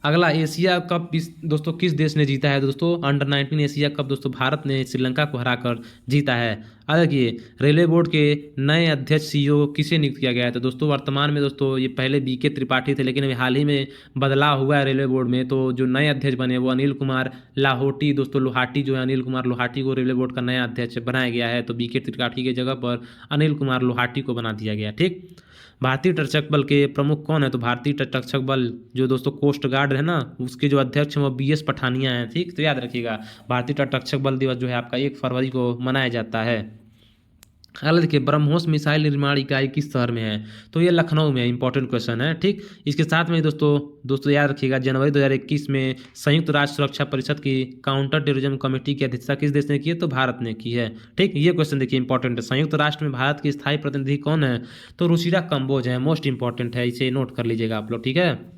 A: अगला एशिया कप दोस्तों किस देश ने जीता है, दोस्तों अंडर 19 एशिया कप दोस्तों भारत ने श्रीलंका को हराकर जीता है। अब देखिए रेलवे बोर्ड के नए अध्यक्ष सीईओ किसे नियुक्त किया गया है, तो दोस्तों वर्तमान में दोस्तों ये पहले बीके त्रिपाठी थे, लेकिन अभी हाल ही में बदलाव हुआ है रेलवे बोर्ड में। तो जो नए अध्यक्ष बने वो अनिल कुमार लाहोटी दोस्तों, लोहाटी जो है अनिल कुमार लोहाटी को रेलवे बोर्ड का नया अध्यक्ष बनाया गया है। तो बीके त्रिपाठी की जगह पर अनिल कुमार लोहाटी को बना दिया गया, ठीक। भारतीय तटरक्षक बल के प्रमुख कौन है, तो भारतीय तटरक्षक बल जो दोस्तों कोस्ट गार्ड है ना, उसके जो अध्यक्ष हैं वो बीएस पठानिया हैं, ठीक। तो याद रखिएगा भारतीय तटरक्षक बल दिवस जो है आपका 1 फरवरी को मनाया जाता है। अगला देखिए ब्रह्मोस मिसाइल निर्माण इकाई किस शहर में है, तो ये लखनऊ में, इंपॉर्टेंट क्वेश्चन है, ठीक। इसके साथ में दोस्तों याद रखिएगा जनवरी 2021 में संयुक्त राष्ट्र सुरक्षा परिषद की काउंटर टेररिज्म कमेटी की अध्यक्षता किस देश ने की है, तो भारत ने की है, ठीक। ये क्वेश्चन देखिए इंपॉर्टेंट है, संयुक्त राष्ट्र में भारत की स्थायी प्रतिनिधि कौन है, तो रुचिरा कंबोज है। मोस्ट इंपॉर्टेंट है, इसे नोट कर लीजिएगा आप लोग, ठीक है।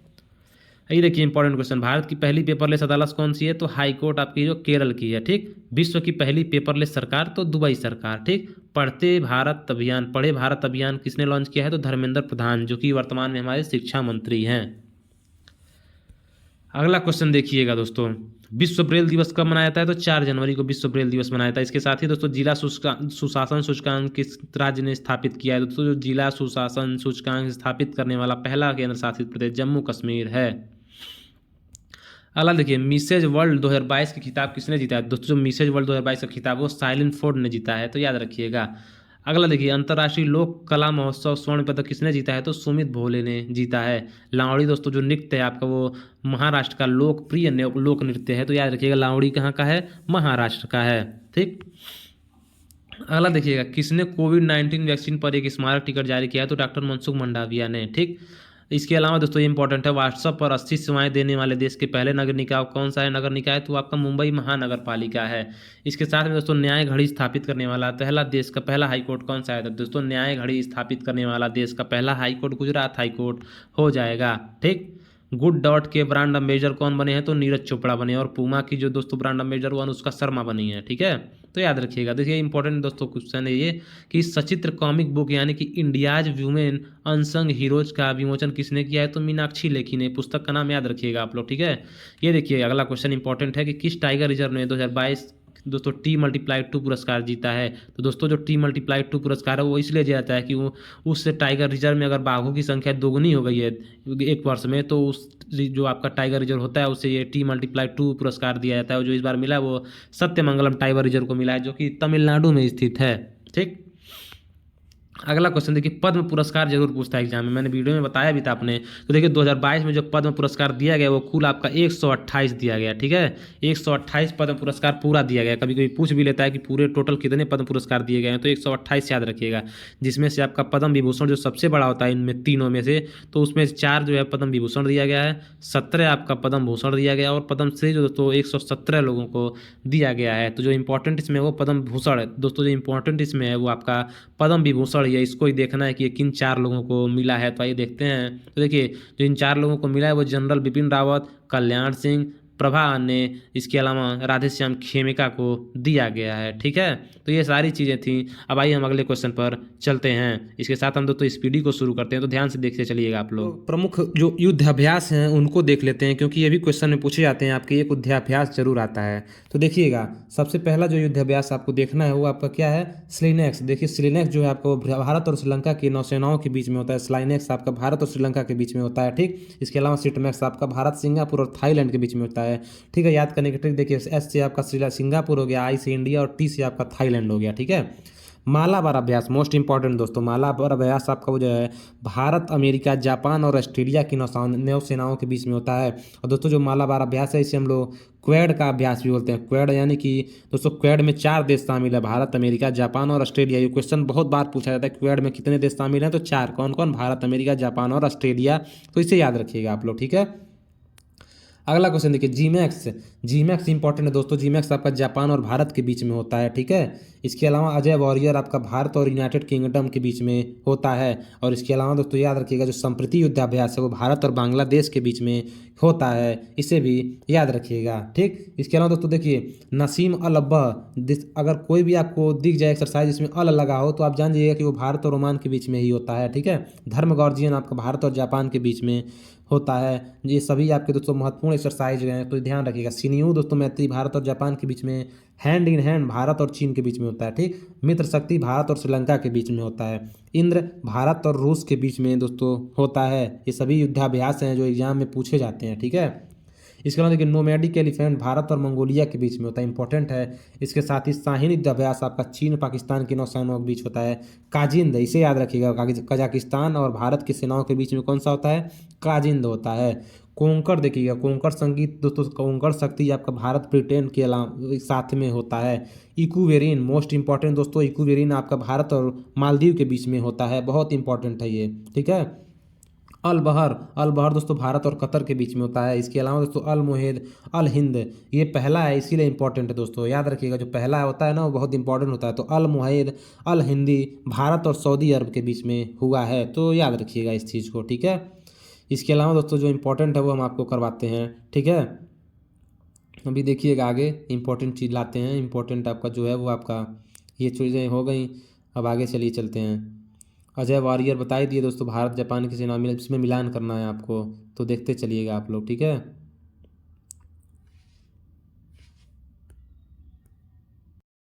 A: ये देखिए इंपॉर्टेंट क्वेश्चन, भारत की पहली पेपरलेस अदालत कौन सी है, तो हाई कोर्ट आपकी जो केरल की है, ठीक। विश्व की पहली पेपरलेस सरकार, तो दुबई सरकार, ठीक। पढ़े भारत अभियान किसने लॉन्च किया है, तो धर्मेंद्र प्रधान, जो कि वर्तमान में हमारे शिक्षा मंत्री हैं। अगला क्वेश्चन देखिएगा दोस्तों, विश्व ब्रेल दिवस कब मनाया जाता है, तो 4 जनवरी को विश्व ब्रेल दिवस मनाया जाता है। इसके साथ ही दोस्तों जिला सुशासन सूचकांक किस राज्य ने स्थापित किया है, दोस्तों जो जिला सुशासन सूचकांक स्थापित करने वाला पहला केंद्र शासित प्रदेश जम्मू कश्मीर है। अगला देखिए मिसेज वर्ल्ड 2022 की खिताब किसने जीता है, दोस्तों जो मिसेज वर्ल्ड 2022 का खिताब वो साइलेंट फोर्ड ने जीता है, तो याद रखिएगा। अगला देखिए अंतर्राष्ट्रीय लोक कला महोत्सव स्वर्ण पदक किसने जीता है, तो सुमित भोले ने जीता है। लावड़ी दोस्तों जो नृत्य है आपका वो महाराष्ट्र का लोकप्रिय लोक नृत्य है, तो याद रखिएगा लावड़ी कहाँ का है, महाराष्ट्र का है, ठीक। अगला देखिएगा किसने कोविड-19 वैक्सीन पर एक स्मारक टिकट जारी किया है, तो डॉक्टर मनसुख मंडाविया ने, ठीक। इसके अलावा दोस्तों ये इंपॉर्टेंट है, व्हाट्सएप पर 80 सेवाएं देने वाले देश के पहले नगर निकाय कौन सा है, नगर निकाय तो आपका मुंबई महानगर पालिका है। इसके साथ में दोस्तों न्याय घड़ी स्थापित करने वाला देश का पहला हाईकोर्ट कौन सा है, तो दोस्तों न्याय घड़ी स्थापित करने वाला देश का पहला हाईकोर्ट गुजरात हाईकोर्ट हो जाएगा, ठीक। गुड डॉट के ब्रांड अम्बेसडर कौन बने हैं, तो नीरज चोपड़ा बने, और पूमा की जो दोस्तों ब्रांड अम्बेसडर वो अनुष्का शर्मा बनी है, ठीक है। तो याद रखिएगा, देखिए इंपॉर्टेंट दोस्तों क्वेश्चन है ये कि सचित्र कॉमिक बुक यानी कि इंडियाज वुमेन अनसंग हीरोज का विमोचन किसने किया है, तो मीनाक्षी लेखी ने। पुस्तक का नाम याद रखिएगा आप लोग, ठीक है। ये देखिए अगला क्वेश्चन इंपॉर्टेंट है कि किस टाइगर रिजर्व ने 2022 दोस्तों T+2 पुरस्कार जीता है, तो दोस्तों जो T+2 पुरस्कार है वो इसलिए दिया जाता है कि वो उससे टाइगर रिजर्व में अगर बाघों की संख्या दोगुनी हो गई है 1 वर्ष में, तो उस जो आपका टाइगर रिजर्व होता है उससे ये T+2 पुरस्कार दिया जाता है। और जो इस बार मिला है वो सत्यमंगलम टाइगर रिजर्व को मिला है, जो कि तमिलनाडु में स्थित है, ठीक। अगला क्वेश्चन देखिए पद्म पुरस्कार जरूर पूछता है एग्जाम में, मैंने वीडियो में बताया भी था आपने। तो देखिए 2022 में जो पद्म पुरस्कार दिया गया वो कुल आपका 128 दिया गया, ठीक है। 128 पद्म पुरस्कार पूरा दिया गया। कभी कभी पूछ भी लेता है कि पूरे टोटल कितने पद्म पुरस्कार दिए गए हैं, तो 128 याद रखिएगा। जिसमें से आपका पद्म विभूषण जो सबसे बड़ा होता है इनमें तीनों में से, तो उसमें 4 जो है पद्म विभूषण दिया गया है, 17 आपका पद्म भूषण दिया गया, और पद्म श्री जो दोस्तों 117 लोगों को दिया गया है। तो जो इंपॉर्टेंट इसमें वो पद्म भूषण है दोस्तों, जो इंपॉर्टेंट इसमें है वो आपका पद्म विभूषण है। इसको ही देखना है कि ये किन 4 लोगों को मिला है, तो आइए देखते हैं। तो देखिए जो इन 4 लोगों को मिला है वो जनरल बिपिन रावत, कल्याण सिंह, प्रभा ने, इसके अलावा राधेश्याम खेमिका को दिया गया है। ठीक है, तो ये सारी चीज़ें थी। अब आइए हम अगले क्वेश्चन पर चलते हैं। इसके साथ हम दोस्तों इस पीढ़ी को शुरू करते हैं, तो ध्यान से देखते चलिएगा आप लोग। तो प्रमुख जो युद्धाभ्यास हैं उनको देख लेते हैं, क्योंकि ये भी क्वेश्चन में पूछे जाते हैं, आपके एक युद्धाभ्यास जरूर आता है। तो देखिएगा, सबसे पहला जो युद्धाभ्यास आपको देखना है वो आपका क्या है, स्लिनेक्स। देखिए स्लिनेक्स जो है आपको भारत और श्रीलंका की नौसेनाओं के बीच में होता है। स्लाइनेक्स आपका भारत और श्रीलंका के बीच में होता है। ठीक, इसके अलावा सिटमैक्स आपका भारत, सिंगापुर और थाईलैंड के बीच में होता है। ठीक है, याद करने की ट्रिक देखिए, एस से आपका सिंगापुर हो गया, आई से इंडिया और टी से आपका थाईलैंड हो गया। ठीक है, मालाबार अभ्यास मोस्ट इंपॉर्टेंट दोस्तों। मालाबार अभ्यास आपका वो जो है भारत, अमेरिका, जापान और ऑस्ट्रेलिया की नौसेनाओं के बीच में होता है। और दोस्तों जो मालाबार अभ्यास है इसे हम लोग क्वेड का अभ्यास भी बोलते हैं। क्वेड यानी कि दोस्तों क्वेड में 4 देश शामिल है, भारत, अमेरिका, जापान और ऑस्ट्रेलिया। ये क्वेश्चन बहुत बार पूछा जाता है, क्वेड में कितने देश शामिल हैं, तो 4। कौन कौन, भारत, अमेरिका, जापान और ऑस्ट्रेलिया। तो इसे याद रखिएगा आप लोग। ठीक है, अगला क्वेश्चन देखिए, जीमैक्स। जीमैक्स इंपॉर्टेंट है दोस्तों। जीमैक्स आपका जापान और भारत के बीच में होता है। ठीक है, इसके अलावा अजय वॉरियर आपका भारत और यूनाइटेड किंगडम के बीच में होता है। और इसके अलावा दोस्तों याद रखिएगा, जो संप्रति युद्धाभ्यास है वो भारत और बांग्लादेश के बीच में होता है, इसे भी याद रखिएगा। ठीक, इसके अलावा दोस्तों देखिए, नसीम अल अब्बह, अगर कोई भी आपको दिख जाए एक्सरसाइज इसमें अल लगा हो तो आप जान जाइएगा कि वो भारत और ओमान के बीच में ही होता है। ठीक है, धर्म गॉर्जियन आपका भारत और जापान के बीच में होता है। ये सभी आपके दोस्तों महत्वपूर्ण एक्सरसाइज हैं, तो ध्यान रखिएगा। सिनियू दोस्तों मैत्री भारत और जापान के बीच में, हैंड इन हैंड भारत और चीन के बीच में होता है। ठीक, मित्र शक्ति भारत और श्रीलंका के बीच में होता है। इंद्र भारत और रूस के बीच में दोस्तों होता है। ये सभी युद्धाभ्यास हैं जो एग्जाम में पूछे जाते हैं। ठीक है, इसके अलावा देखिए, नोमैडिक एलिफेंट भारत और मंगोलिया के बीच में होता है, इंपॉर्टेंट है। इसके साथ ही शाहीन युद्धाभ्यास आपका चीन पाकिस्तान की नौसेनाओं के बीच होता है। काजिंद, इसे याद रखिएगा, कजाकिस्तान और भारत की सेनाओं के बीच में कौन सा होता है, काजिंद होता है। कोंकण देखिएगा, कोंकण संगीत दोस्तों, कोंकण शक्ति आपका भारत ब्रिटेन के अलावा साथ में होता है। इक्वेरिन मोस्ट इंपॉर्टेंट दोस्तों, इक्वेरिन आपका भारत और मालदीव के बीच में होता है, बहुत इंपॉर्टेंट है ये। ठीक है, अल बहर, अल बहर दोस्तों भारत और कतर के बीच में होता है। इसके अलावा दोस्तों अल मुहिद, अल हिंद, ये पहला है इसीलिए इंपॉर्टेंट है दोस्तों, याद रखिएगा। जो पहला होता है ना वो बहुत इंपॉर्टेंट होता है। तो अल मुहिद, अल हिंदी भारत और सऊदी अरब के बीच में हुआ है, तो याद रखिएगा इस चीज़ को। ठीक है, इसके अलावा दोस्तों जो इंपॉर्टेंट है वो हम आपको करवाते हैं। ठीक है, अभी देखिएगा आगे इंपॉर्टेंट चीज़ लाते हैं। इंपॉर्टेंट आपका जो है वो आपका ये चीज़ें हो गई। अब आगे चलिए चलते हैं। अजय वारियर बता ही दिए दोस्तों, भारत जापान की सेना मिल, इसमें मिलान करना है आपको, तो देखते चलिएगा आप लोग। ठीक है,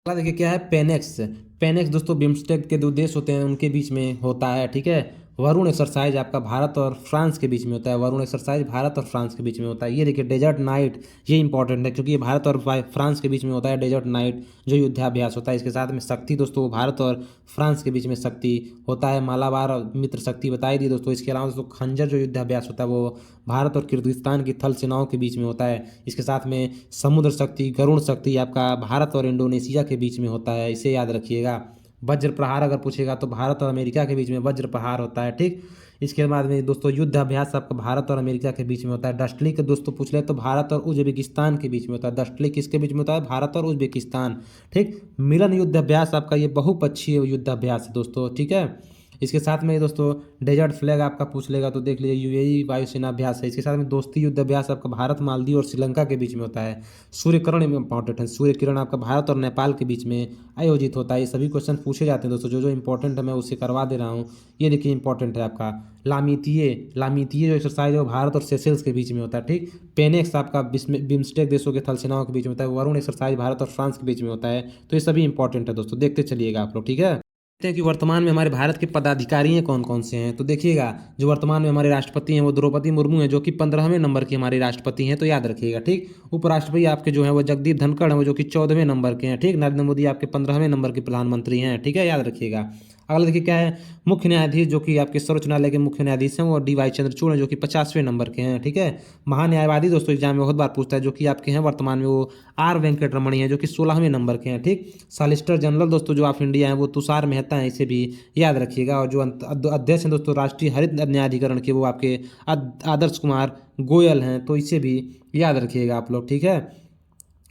A: अगला देखिए क्या है, पेनेक्स। पेनेक्स दोस्तों बिम्स्टेक के 2 देश होते हैं उनके बीच में होता है। ठीक है, वरुण एक्सरसाइज आपका भारत और फ्रांस के बीच में होता है। वरुण एक्सरसाइज भारत और फ्रांस के बीच में होता है। ये देखिए डेजर्ट नाइट, ये इंपॉर्टेंट है क्योंकि ये भारत और फ्रांस के बीच में होता है, डेजर्ट नाइट जो युद्धाभ्यास होता है। इसके साथ में शक्ति दोस्तों, भारत और फ्रांस के बीच में शक्ति होता है। मालाबार और मित्र शक्ति बताई दी दोस्तों। इसके अलावा दोस्तों खंजर जो युद्धाभ्यास होता है वो भारत और किर्गिस्तान की थल सेनाओं के बीच में होता है। इसके साथ में समुद्र शक्ति, गरुड़ शक्ति आपका भारत और इंडोनेशिया के बीच में होता है, इसे याद रखिएगा। वज्र प्रहार अगर पूछेगा तो भारत और अमेरिका के बीच में वज्र प्रहार होता है। ठीक, इसके बाद में दोस्तों युद्ध अभ्यास आपका भारत और अमेरिका के बीच में होता है। डस्टली के दोस्तों पूछ ले तो भारत और उज्बेकिस्तान के बीच में होता है। डस्टली किसके बीच में होता है, भारत और उज्बेकिस्तान। ठीक, मिलन युद्ध अभ्यास आपका ये बहुपक्षीय युद्ध अभ्यास है दोस्तों। ठीक है, इसके साथ में दोस्तों डेजर्ट फ्लैग आपका पूछ लेगा तो देख लीजिए, यूएई वायुसेना अभ्यास है। इसके साथ में दोस्ती युद्ध अभ्यास आपका भारत, मालदीव और श्रीलंका के बीच में होता है। सूर्य किरण इंपॉर्टेंट है, सूर्य किरण आपका भारत और नेपाल के बीच में आयोजित होता है। ये सभी क्वेश्चन पूछे जाते हैं दोस्तों, जो जो इंपॉर्टेंट है मैं उसे करवा दे रहा हूँ। ये देखिए इंपॉर्टेंट है आपका लामीतीय जो एक्सरसाइज है वो भारत और सेशेल्स के बीच में होता है। ठीक, पेनेक्स आपका बिम्स्टेक देशों के थल सेनाओं के बीच में होता है। वरुण एक्सरसाइज भारत और फ्रांस के बीच में होता है। तो ये सभी इंपॉर्टेंट है दोस्तों, देखते चलिएगा आप लोग। ठीक है, देखते हैं कि वर्तमान में हमारे भारत के पदाधिकारी हैं कौन कौन से हैं। तो देखिएगा, जो वर्तमान में हमारे राष्ट्रपति हैं वो द्रौपदी मुर्मू हैं, जो कि 15वें नंबर के हमारे राष्ट्रपति हैं, तो याद रखिएगा। ठीक, उपराष्ट्रपति आपके जो हैं वो जगदीप धनखड़ हैं, वो जो कि 14वें नंबर के हैं। ठीक, नरेंद्र मोदी आपके 15वें नंबर के प्रधानमंत्री हैं। ठीक है, याद रखिएगा। अगला देखिए क्या है, मुख्य न्यायाधीश जो कि आपके सर्वोच्च न्यायालय के मुख्य न्यायाधीश हैं वो डी वाई चंद्रचूड़ हैं, जो कि 50वें नंबर के हैं। ठीक है, महान्यायवादी दोस्तों एग्जाम में बहुत बार पूछता है, जो कि आपके हैं वर्तमान में वो आर वेंकट रमणी हैं, जो कि 16वें नंबर के हैं। ठीक, सॉलिसिटर जनरल दोस्तों जो ऑफ इंडिया हैं वो तुषार मेहता हैं, इसे भी याद रखिएगा। और जो अध्यक्ष हैं दोस्तों राष्ट्रीय हरित न्यायाधिकरण के, वो आपके आदर्श कुमार गोयल हैं, तो इसे भी याद रखिएगा आप लोग। ठीक है,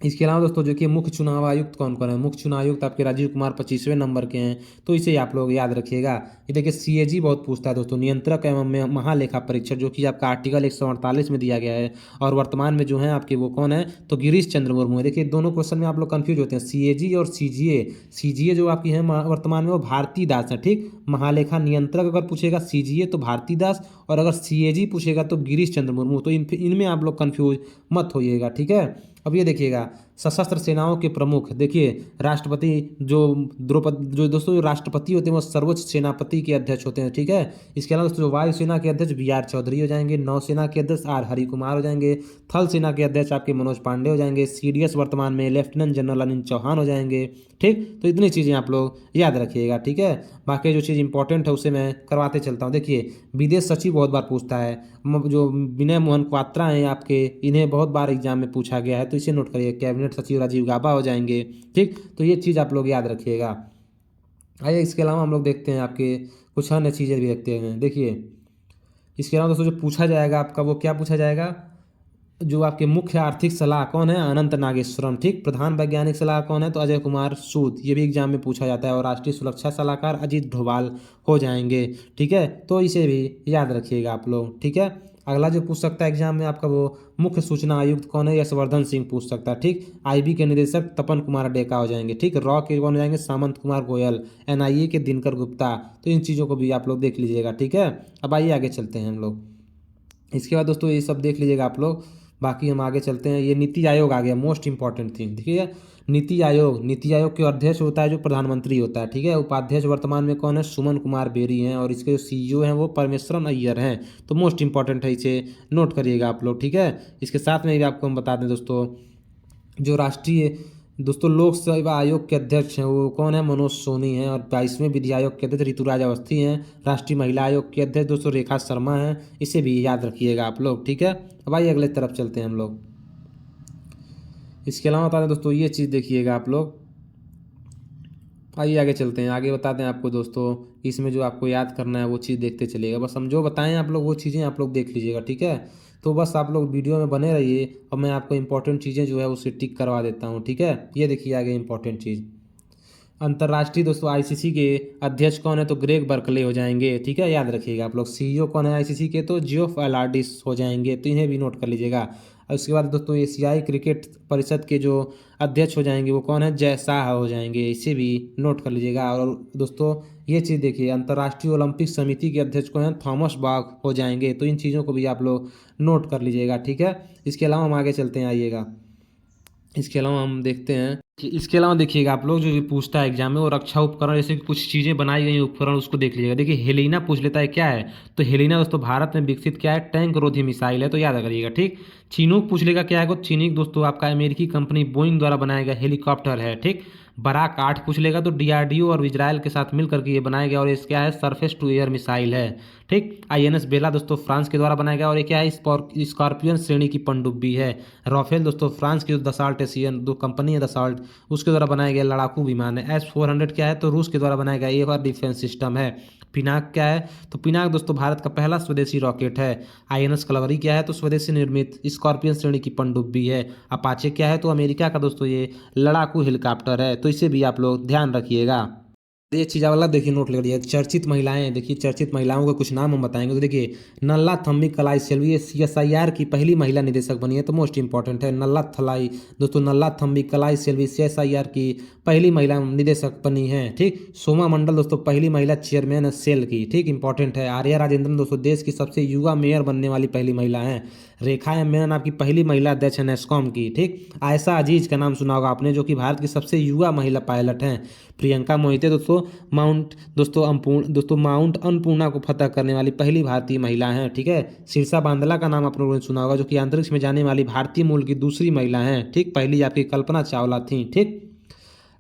A: इसके अलावा दोस्तों जो कि मुख्य चुनाव आयुक्त कौन कौन है, मुख्य चुनाव आयुक्त आपके राजीव कुमार 25वें नंबर के हैं, तो इसे आप लोग याद रखिएगा। ये देखिए सीएजी बहुत पूछता है दोस्तों, नियंत्रक एवं महालेखा परीक्षक, जो कि आपका आर्टिकल 148 में दिया गया है। और वर्तमान में जो है आपके वो कौन है, तो गिरीश चंद्र मुर्मू है। देखिए दोनों क्वेश्चन में आप लोग कंफ्यूज होते हैं, सीएजी और सीजीए। सीजीए जो आपकी है वर्तमान में वो भारती दास है, ठीक। महालेखा नियंत्रक अगर पूछेगा सीजीए तो भारती दास, और अगर सीएजी पूछेगा तो गिरीश चंद्र मुर्मू। तो इनमें आप लोग कंफ्यूज मत होइएगा, ठीक है। अब ये देखिएगा सशस्त्र सेनाओं के प्रमुख, देखिए राष्ट्रपति जो द्रौपदी, जो दोस्तों जो राष्ट्रपति होते हैं वो सर्वोच्च सेनापति के अध्यक्ष होते हैं, ठीक है। इसके अलावा दोस्तों जो वायुसेना के अध्यक्ष बी आर चौधरी हो जाएंगे, नौसेना के अध्यक्ष आर हरि कुमार हो जाएंगे, थल सेना के अध्यक्ष आपके मनोज पांडे हो जाएंगे, सीडीएस वर्तमान में लेफ्टिनेंट जनरल अनिल चौहान हो जाएंगे, ठीक। तो इतनी चीज़ें आप लोग याद रखिएगा, ठीक है। बाकी जो चीज़ इंपॉर्टेंट है उसे मैं करवाते चलता हूँ। देखिए विदेश सचिव बहुत बार पूछता है, जो विनय मोहन क्वात्रा हैं आपके, इन्हें बहुत बार एग्जाम में पूछा गया है, तो इसे नोट करिए। कैबिनेट सचिव राजीव गाबा हो जाएंगे, ठीक। तो ये चीज़ आप लोग याद रखिएगा। आइए इसके अलावा हम लोग देखते हैं आपके कुछ अन्य चीज़ें भी देखते हैं। देखिए इसके अलावा दोस्तों जो पूछा जाएगा आपका, वो क्या पूछा जाएगा, जो आपके मुख्य आर्थिक सलाह कौन है, अनंत नागेश्वरम, ठीक। प्रधान वैज्ञानिक सलाह कौन है, तो अजय कुमार सूद, ये भी एग्जाम में पूछा जाता है। और राष्ट्रीय सुरक्षा सलाहकार अजीत डोभाल हो जाएंगे, ठीक है। तो इसे भी याद रखिएगा आप लोग, ठीक है। अगला जो पूछ सकता है एग्जाम में आपका, वो मुख्य सूचना आयुक्त कौन है, यशवर्धन सिंह पूछ सकता है, ठीक। आईबी के निदेशक तपन कुमार डेका हो जाएंगे, ठीक। रॉ के कौन हो जाएंगे, सामंत कुमार गोयल, एनआईए के दिनकर गुप्ता। तो इन चीज़ों को भी आप लोग देख लीजिएगा, ठीक है। अब आइए आगे चलते हैं हम लोग। इसके बाद दोस्तों ये सब देख लीजिएगा आप लोग। बाकी हम आगे चलते हैं। ये नीति आयोग आ गया, मोस्ट इंपॉर्टेंट थिंग। देखिए नीति आयोग, नीति आयोग के अध्यक्ष होता है जो प्रधानमंत्री होता है, ठीक है। उपाध्यक्ष वर्तमान में कौन है, सुमन कुमार बेरी हैं, और इसके जो सीईओ हैं वो परमेश्वरन अय्यर हैं। तो मोस्ट इंपॉर्टेंट है, इसे नोट करिएगा आप लोग, ठीक है। इसके साथ में भी आपको हम बता दें दोस्तों, जो राष्ट्रीय दोस्तों लोक सेवा आयोग के अध्यक्ष हैं वो कौन है, मनोज सोनी हैं। और 22वें विधि आयोग के अध्यक्ष ऋतुराज अवस्थी हैं। राष्ट्रीय महिला आयोग के अध्यक्ष दोस्तों रेखा शर्मा हैं। इसे भी याद रखिएगा आप लोग, ठीक है। अब आइए अगले तरफ चलते हैं हम लोग। इसके अलावा बता दें दोस्तों, ये चीज़ देखिएगा आप लोग। आइए आगे चलते हैं, आगे बताते हैं आपको दोस्तों। इसमें जो आपको याद करना है वो चीज़ देखते चलिएगा, बस हम जो बताएं आप लोग वो चीज़ें आप लोग देख लीजिएगा, ठीक है। तो बस आप लोग वीडियो में बने रहिए और मैं आपको इंपॉर्टेंट चीज़ें जो है उसे टिक करवा देता हूँ, ठीक है। ये देखिए आगे इंपॉर्टेंट चीज़, अंतर्राष्ट्रीय दोस्तों आईसीसी के अध्यक्ष कौन है, तो ग्रेग बर्कले हो जाएंगे, ठीक है। याद रखिएगा आप लोग। सीईओ कौन है आईसीसी के, तो जियोफ अलार्डिस हो जाएंगे, तो इन्हें भी नोट कर लीजिएगा। और उसके बाद दोस्तों एशियाई क्रिकेट परिषद के जो अध्यक्ष हो जाएंगे वो कौन है, जय शाह हो जाएंगे, इसे भी नोट कर लीजिएगा। और दोस्तों ये चीज़ देखिए, अंतर्राष्ट्रीय ओलंपिक समिति के अध्यक्ष कौन है, थॉमस बाक हो जाएंगे। तो इन चीज़ों को भी आप लोग नोट कर लीजिएगा, ठीक है। इसके अलावा हम आगे चलते हैं, आइएगा। इसके अलावा हम देखते हैं कि इसके अलावा देखिएगा आप लोग, जो भी पूछता है एग्जाम में वो रक्षा उपकरण, जैसे कि कुछ चीज़ें बनाई गई हैं उपकरण, उसको देख लीजिएगा। देखिए हेलिना पूछ लेता है क्या है, तो हेलिना दोस्तों भारत में विकसित क्या है, टैंक रोधी मिसाइल है, तो याद करिएगा, ठीक। चीनूक पूछ लेगा क्या है, चीनिक दोस्तों आपका अमेरिकी कंपनी बोइंग द्वारा बनाया गया हेलीकॉप्टर है, ठीक। बराक 8 पूछ लेगा, तो डीआरडीओ और इजराइल के साथ मिलकर के ये बनाया गया, और ये क्या है, सरफेस टू एयर मिसाइल है, ठीक। आईएनएस बेला दोस्तों फ्रांस के द्वारा बनाया गया, और ये क्या है, स्कॉर्पियन श्रेणी की पनडुब्बी है। राफेल दोस्तों फ्रांस की जो दसाल्ट एशियन दो कंपनी है दसाल्ट, उसके द्वारा बनाया गया लड़ाकू विमान है। S-400 क्या है, तो रूस के द्वारा बनाया गया एक और डिफेंस सिस्टम है। पिनाक क्या है, तो पिनाक दोस्तों भारत का पहला स्वदेशी रॉकेट है। आईएनएस कलवरी क्या है, तो स्वदेशी निर्मित स्कॉर्पियन श्रेणी की पनडुब्बी है। अपाचे क्या है, तो अमेरिका का दोस्तों ये लड़ाकू हेलीकॉप्टर है, तो इसे भी आप लोग ध्यान रखिएगा। ये चीज़ वाला देखिए नोट कर लिया। चर्चित महिलाएं, देखिए चर्चित महिलाओं के कुछ नाम हम बताएंगे, तो देखिए नल्ला थम्बी कलाई सेल्वी, ये CSIR की पहली महिला निदेशक बनी है, तो मोस्ट इंपॉर्टेंट है। नल्ला थलाई दोस्तों, नल्ला थम्बी कलाई सेल्वी CSIR की पहली महिला निदेशक बनी है, ठीक। सोमा मंडल दोस्तों पहली महिला चेयरमैन है सेल की, ठीक, इंपॉर्टेंट है। आर्या राजेंद्रन दोस्तों देश की सबसे युवा मेयर बनने वाली पहली महिला है। रेखा एम मेनन आपकी पहली महिला अध्यक्ष है नेस्कॉम की, ठीक। आयशा अजीज का नाम सुना होगा आपने, जो कि भारत की सबसे युवा महिला पायलट हैं। प्रियंका मोहिते दोस्तों माउंट अन्नपूर्णा को फतह करने वाली पहली भारतीय महिला हैं, ठीक है। शीर्षा बांदला का नाम आप लोगों ने सुना होगा, जो कि अंतरिक्ष में जाने वाली भारतीय मूल की दूसरी महिला हैं, ठीक। पहली आपकी कल्पना चावला थी, ठीक।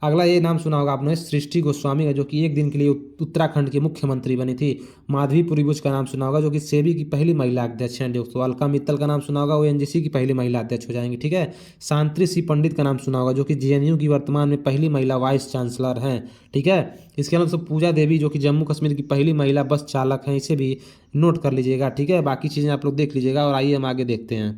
A: अगला ये नाम सुना होगा आपने सृष्टि गोस्वामी का, जो कि एक दिन के लिए उत्तराखंड की मुख्यमंत्री बनी थी। माधवी पुरीबुच का नाम सुना होगा, जो कि सेबी की पहली महिला अध्यक्ष हैं दोस्तों। अलका मित्तल का नाम सुना होगा, वो एनजीसी की पहली महिला अध्यक्ष हो जाएंगी, ठीक है। शांति सी पंडित का नाम सुना होगा, जो कि जेएनयू की वर्तमान में पहली महिला वाइस चांसलर हैं, ठीक है। इसके अलावा दोस्तों पूजा देवी, जो कि जम्मू कश्मीर की पहली महिला बस चालक हैं, इसे भी नोट कर लीजिएगा, ठीक है। बाकी चीज़ें आप लोग देख लीजिएगा, और आइए हम आगे देखते हैं।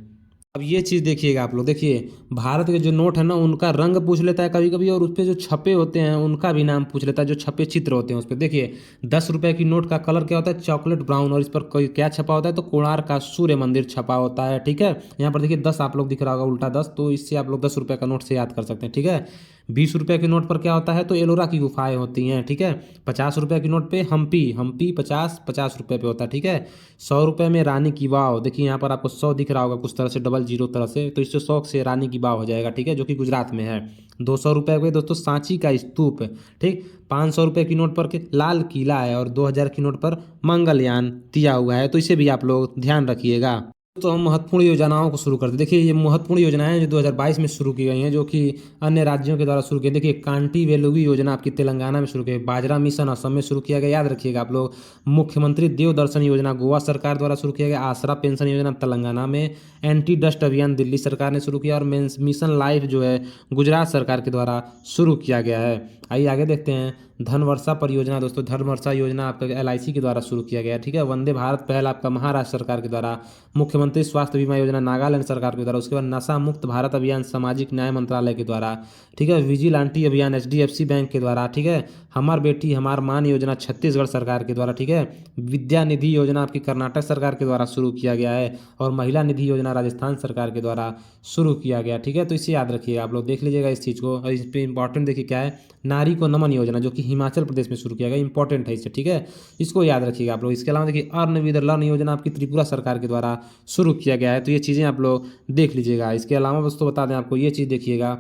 A: अब ये चीज़ देखिएगा आप लोग, देखिए भारत के जो नोट है ना उनका रंग पूछ लेता है कभी कभी, और उस पर जो छपे होते हैं उनका भी नाम पूछ लेता है, जो छपे चित्र होते हैं उस पर। देखिए 10 रुपए की नोट का कलर क्या होता है, चॉकलेट ब्राउन, और इस पर कोई क्या छपा होता है, तो कोणार्क का सूर्य मंदिर छपा होता है। ठीक है, यहाँ पर देखिए 10 आप लोग दिख रहा होगा उल्टा 10, तो इससे आप लोग 10 रुपये का नोट से याद कर सकते हैं। ठीक है, 20 रुपए के नोट पर क्या होता है, तो एलोरा की गुफाएं होती हैं। ठीक है, 50 रुपए की नोट पे हम्पी, हम्पी 50 रुपए पे होता है। ठीक है, 100 रुपए में रानी की वाव, देखिए यहाँ पर आपको 100 दिख रहा होगा कुछ तरह से, डबल जीरो तरह से, तो इससे 100 से रानी की वाव हो जाएगा। ठीक है, जो कि गुजरात में है। 200 रुपए पे दोस्तों सांची का स्तूप। ठीक, 500 रुपए की नोट पर के लाल किला है, और 2000 की नोट पर मंगलयान दिया हुआ है, तो इसे भी आप लोग ध्यान रखिएगा। तो हम महत्वपूर्ण योजनाओं को शुरू करते हैं। देखिए ये महत्वपूर्ण योजनाएं हैं जो 2022 में शुरू की गई हैं, जो कि अन्य राज्यों के द्वारा शुरू की। देखिए कांटी वेलुवी योजना आपकी तेलंगाना में शुरू की, बाजरा मिशन असम में शुरू किया गया, याद रखिएगा आप लोग। मुख्यमंत्री देव दर्शन योजना गोवा सरकार द्वारा शुरू किया गया, आसरा पेंशन योजना तेलंगाना में, एंटी डस्ट अभियान दिल्ली सरकार ने शुरू किया, और मिशन लाइफ जो है गुजरात सरकार के द्वारा शुरू किया गया है। आइए आगे देखते हैं। धन वर्षा परियोजना दोस्तों, धन वर्षा योजना आपका LIC के द्वारा शुरू किया गया है। ठीक है, वंदे भारत पहल आपका महाराष्ट्र सरकार के द्वारा, मुख्यमंत्री स्वास्थ्य बीमा योजना नागालैंड सरकार के द्वारा, उसके बाद नशा मुक्त भारत अभियान सामाजिक न्याय मंत्रालय के द्वारा। ठीक है, विजिलांटी अभियान HDFC बैंक के द्वारा। ठीक है, हमार बेटी हमार मान योजना छत्तीसगढ़ सरकार के द्वारा। ठीक है, विद्या निधि योजना आपकी कर्नाटक सरकार के द्वारा शुरू किया गया है, और महिला निधि योजना राजस्थान सरकार के द्वारा शुरू किया गया। ठीक है, तो इसे याद रखिएगा आप लोग, देख लीजिएगा इस चीज़ को। और इस पर इंपॉर्टेंट देखिए क्या है, नारी को नमन योजना, जो कि हिमाचल प्रदेश में शुरू किया गया, इंपॉर्टेंट है इससे। ठीक है, इसको याद रखिएगा आप लोग। इसके अलावा देखिए अर्न विद लर्न योजना आपकी त्रिपुरा सरकार के द्वारा शुरू किया गया है, तो ये चीज़ें आप लोग देख लीजिएगा। इसके अलावा दोस्तों बता दें आपको, ये चीज़ देखिएगा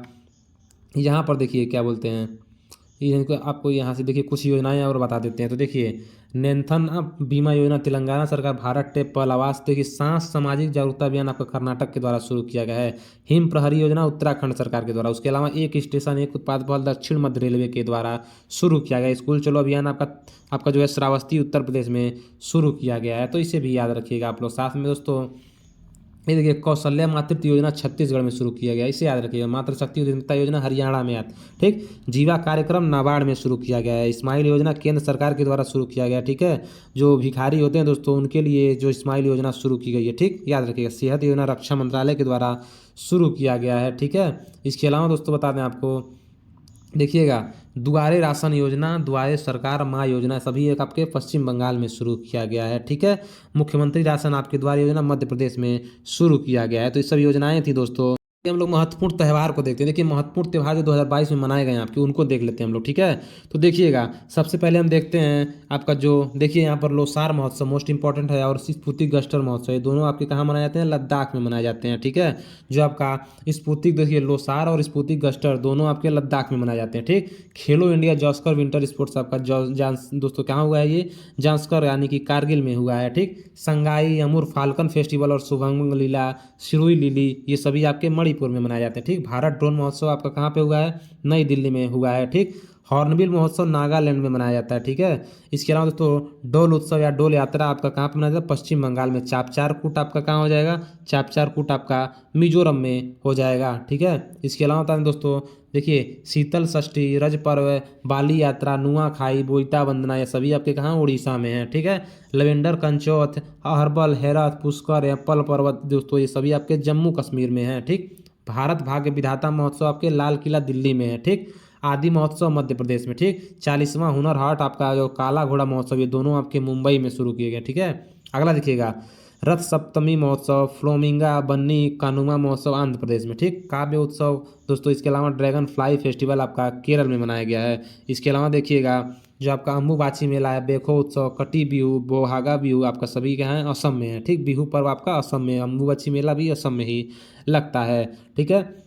A: यहाँ पर, देखिए क्या बोलते हैं, इनको आपको यहाँ से देखिए कुछ योजनाएं और बता देते हैं। तो देखिए नेथन बीमा योजना तेलंगाना सरकार, भारत टेप पल आवास, देखिए सांस सामाजिक जागरूकता अभियान आपका कर्नाटक के द्वारा शुरू किया गया है, हिम प्रहरी योजना उत्तराखंड सरकार के द्वारा। उसके अलावा एक स्टेशन एक उत्पाद पहल दक्षिण मध्य रेलवे के द्वारा शुरू किया गया। स्कूल चलो अभियान आपका आपका जो है श्रावस्ती उत्तर प्रदेश में शुरू किया गया है, तो इसे भी याद रखिएगा आप लोग। साथ में दोस्तों ये देखिए कौशल्या मातृत्व योजना छत्तीसगढ़ में शुरू किया गया, इसे याद रखिएगा। मातृ शक्ति उद्यमिता योजना हरियाणा में आती। ठीक, जीवा कार्यक्रम नाबार्ड में शुरू किया गया है। स्माइल योजना केंद्र सरकार के द्वारा शुरू किया गया। ठीक है, जो भिखारी होते हैं दोस्तों उनके लिए जो स्माइल योजना शुरू की गई है। ठीक, याद रखिएगा। सेहत योजना रक्षा मंत्रालय के द्वारा शुरू किया गया है। ठीक है, इसके अलावा दोस्तों बता दें आपको, देखिएगा दुआरे राशन योजना, दुआरे सरकार माँ योजना, सभी एक आपके पश्चिम बंगाल में शुरू किया गया है। ठीक है, मुख्यमंत्री राशन आपके द्वारा योजना मध्य प्रदेश में शुरू किया गया है। तो ये सब योजनाएं थी दोस्तों। हम लोग महत्वपूर्ण त्यौहार को देखते हैं। देखिए महत्वपूर्ण त्यौहार जो 2022 में मनाए गए हैं आपके, उनको देख लेते हैं हम लोग। ठीक है, तो देखिएगा सबसे पहले हम देखते हैं आपका जो, देखिए यहाँ पर लोसार महोत्सव मोस्ट इंपॉर्टेंट है, और स्पुतिक गस्टर महोत्सव, ये दोनों आपके कहाँ मनाए जाते हैं, लद्दाख में मनाए जाते हैं। ठीक है, जो आपका स्पुतिक, देखिए लोसार और स्पुतिक गस्टर दोनों आपके लद्दाख में मनाए जाते हैं। ठीक, खेलो इंडिया जॉस्कर विंटर स्पोर्ट्स आपका दोस्तों कहाँ हुआ है, ये जांस्कर यानी कि कारगिल में हुआ है। ठीक, संगाई अमूर फाल्कन फेस्टिवल और शुभंग लीला सिरुई लिली, ये सभी आपके मणिपुर में मनाए जाते हैं। ठीक, भारत ड्रोन महोत्सव आपका कहाँ पे हुआ है, नई दिल्ली में हुआ है। ठीक, हॉर्नबिल महोत्सव नागालैंड में मनाया जाता है। ठीक है, इसके अलावा दोस्तों डोल उत्सव या डोल यात्रा आपका कहाँ पे मनाया जाता है, पश्चिम बंगाल में। चापचार कूट आपका कहाँ हो जाएगा, चापचार कूट आपका मिजोरम में हो जाएगा। ठीक है, इसके अलावा बता दें दोस्तों, देखिए शीतल षष्ठी, रज पर्व, बाली यात्रा, नुआखाई, बोईता वंदना, ये सभी आपके कहाँ, उड़ीसा में है। ठीक है, लवेंडर कंचौथ, अहरबल, हेरत, पुष्कर, एप्पल पर्वत दोस्तों ये सभी आपके जम्मू कश्मीर में है। ठीक, भारत भाग्य विधाता महोत्सव आपके लाल किला दिल्ली में है। ठीक, आदि महोत्सव मध्य प्रदेश में। ठीक, 40वां हुनर हाट आपका जो काला घोड़ा महोत्सव, ये दोनों आपके मुंबई में शुरू किए गए। ठीक है, अगला देखिएगा रथ सप्तमी महोत्सव, फ्लोमिंगा बन्नी कानुमा महोत्सव आंध्र प्रदेश में। ठीक, काव्य उत्सव दोस्तों, इसके अलावा ड्रैगन फ्लाई फेस्टिवल आपका केरल में मनाया गया है। इसके अलावा देखिएगा जो आपका अम्बुबाची मेला है, बेखो उत्सव, कटी बिहू, बोहागा बिहू आपका सभी क्या है, असम में है। ठीक, बिहू पर्व आपका असम में, अम्बुबाची मेला भी असम में ही लगता है। ठीक है,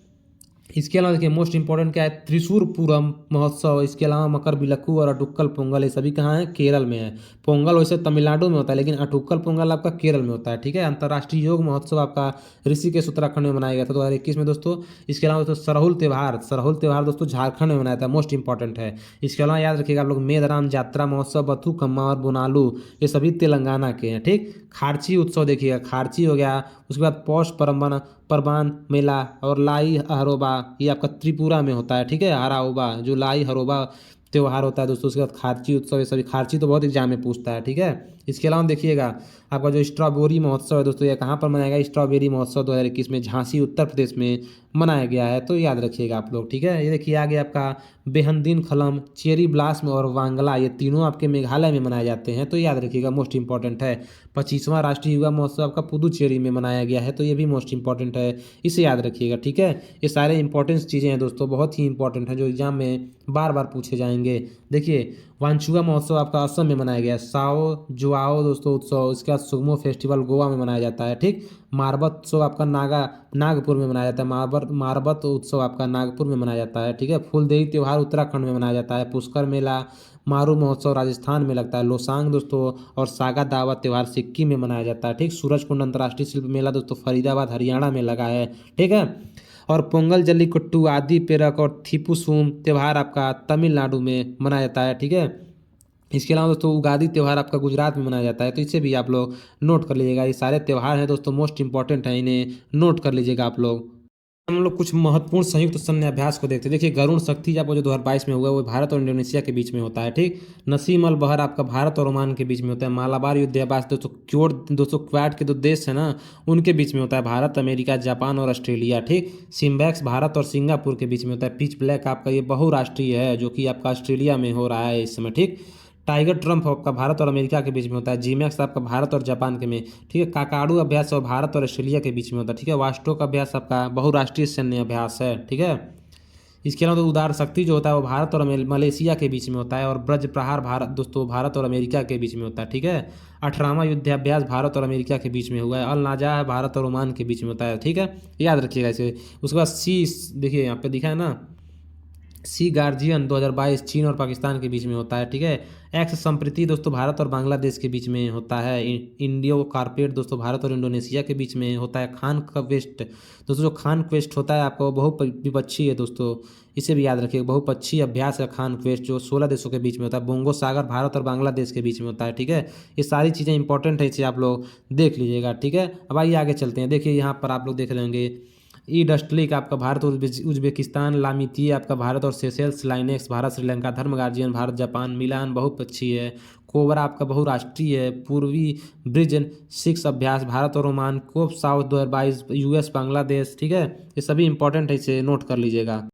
A: इसके अलावा देखिए मोस्ट इंपॉर्टेंट क्या है, त्रिशूर पूरम महोत्सव, इसके अलावा मकर बिलक्कू और अटुक्कल पोंगल, ये सभी कहाँ है, केरल में है। पोंगल वैसे तमिलनाडु में होता है, लेकिन अटुक्कल पोंगल आपका केरल में होता है। ठीक है, अंतर्राष्ट्रीय योग महोत्सव आपका ऋषिकेश उत्तराखंड में मनाया गया था 2021 में दोस्तों। इसके अलावा दोस्तों सरहुल त्यौहार दोस्तों झारखंड में मनाया था, मोस्ट इंपॉर्टेंट है। इसके अलावा याद रखिएगा आप लोग मेदराम जात्रा महोत्सव, बथुकम्मा और बोनालू, ये सभी तेलंगाना के हैं। ठीक, खारची उत्सव देखिएगा, खारची हो गया। उसके बाद पौष परबान मेला और लाई हरोबा, ये आपका त्रिपुरा में होता है। ठीक है, हराओबा जो लाई हरोबा त्यौहार होता है दोस्तों। उसके बाद खारची उत्सव, ये सभी खारची तो बहुत एग्जाम में पूछता है, ठीक है। इसके अलावा देखिएगा आपका जो स्ट्रॉबेरी महोत्सव है दोस्तों, ये कहाँ पर मनाया गया? स्ट्रॉबेरी महोत्सव 2021 में झांसी उत्तर प्रदेश में मनाया गया है, तो याद रखिएगा आप लोग, ठीक है। ये देखिए आगे आपका बेहनदीन खलम, चेरी ब्लासम और वांगला, ये तीनों आपके मेघालय में मनाए जाते हैं, तो याद रखिएगा, मोस्ट इंपॉर्टेंट है। 25वां राष्ट्रीय युवा महोत्सव आपका पुदुचेरी में मनाया गया है, तो ये भी मोस्ट इंपॉर्टेंट है, इसे याद रखिएगा, ठीक है। ये सारे इंपॉर्टेंट चीज़ें हैं दोस्तों, बहुत ही इंपॉर्टेंट है, जो एग्जाम में बार बार पूछे जाएंगे। देखिए वांचुआ महोत्सव आपका असम में मनाया गया है, साओ जुआओ दोस्तों उत्सव, इसके बाद सुगमो फेस्टिवल गोवा में मनाया जाता है, ठीक। मारबत उत्सव आपका नागपुर में मनाया जाता है, मारबत उत्सव आपका नागपुर में मनाया जाता है, ठीक है। फूलदेई त्यौहार उत्तराखंड में मनाया जाता है, पुष्कर मेला मारू महोत्सव राजस्थान में लगता है, लोसांग दोस्तों और सागा दावा त्यौहार सिक्किम में मनाया जाता है, ठीक। सूरजकुंड अंतर्राष्ट्रीय शिल्प मेला दोस्तों फरीदाबाद हरियाणा में लगा है, ठीक है। और पोंगल जल्लीकट्टू आदि पेरक और थिपुसुम त्यौहार आपका तमिलनाडु में मनाया जाता है, ठीक है। इसके अलावा दोस्तों उगादी त्यौहार आपका गुजरात में मनाया जाता है, तो इसे भी आप लोग नोट कर लीजिएगा। ये सारे त्यौहार हैं दोस्तों, मोस्ट इंपॉर्टेंट है, इन्हें नोट कर लीजिएगा आप लोग। हम लोग कुछ महत्वपूर्ण संयुक्त सैन्य अभ्यास को देखते हैं। देखिए गरुण शक्ति आपको जो 2022 में हुआ वो भारत और इंडोनेशिया के बीच में होता है, ठीक। नसीम अल बहर आपका भारत और ओमान के बीच में होता है। मालाबार युद्धाभ्यास दोस्तों क्वाड के जो देश है ना, उनके बीच में होता है, भारत अमेरिका जापान और ऑस्ट्रेलिया, ठीक। सिम्बैक्स भारत और सिंगापुर के बीच में होता है। पिच ब्लैक आपका ये बहुराष्ट्रीय है, जो कि आपका ऑस्ट्रेलिया में हो रहा है इस समय, ठीक। टाइगर ट्रम्प आपका भारत और अमेरिका के बीच में होता है। जीमैक्स आपका भारत और जापान के में, ठीक है। काकाडू अभ्यास और भारत और ऑस्ट्रेलिया के बीच में होता है, ठीक है। वास्टोक अभ्यास आपका बहुराष्ट्रीय सैन्य अभ्यास है, ठीक है। इसके अलावा तो उदार शक्ति जो होता है वो भारत और मलेशिया के बीच में होता है। और ब्रज प्रहार भारत दोस्तों भारत और अमेरिका के बीच में होता है, ठीक है। 18वां युद्धाभ्यास भारत और अमेरिका के बीच में हुआ है। अल नाजा है भारत और ओमान के बीच में होता है, ठीक है, याद रखिएगा इसे। उसके बाद सी, देखिए यहाँ पे दिखा है ना, सी गार्जियन 2022 चीन और पाकिस्तान के बीच में होता है, ठीक है। एक्स संप्रीति दोस्तों भारत और बांग्लादेश के बीच में होता है। इंडियो कारपेट दोस्तों भारत और इंडोनेशिया के बीच में होता है। खान क्वेस्ट दोस्तों, जो खान क्वेस्ट होता है आपका वो बहुपक्षीय है दोस्तों, इसे भी याद रखिएगा। बहुपक्षीय अभ्यास है खान क्वेस्ट, जो 16 देशों के बीच में होता है। बोंगो सागर भारत और बांग्लादेश के बीच में होता है, ठीक है। ये सारी चीज़ें इंपॉर्टेंट है, इसे आप लोग देख लीजिएगा, ठीक है। अब आइए आगे चलते हैं। देखिए यहाँ पर आप लोग देख रहे होंगे ई डस्टलिक आपका भारत और उज्बेकिस्तान, लामिती आपका भारत और सेशेल्स, लाइनेक्स भारत श्रीलंका, धर्म गार्जियन भारत जापान, मिलान बहुपक्षीय है। कोबरा आपका बहुराष्ट्रीय है। पूर्वी ब्रिज सिक्स अभ्यास भारत और ओमान। कोप साउथ 2022 यूएस बांग्लादेश, ठीक है। ये सभी इंपॉर्टेंट है, इसे नोट कर लीजिएगा।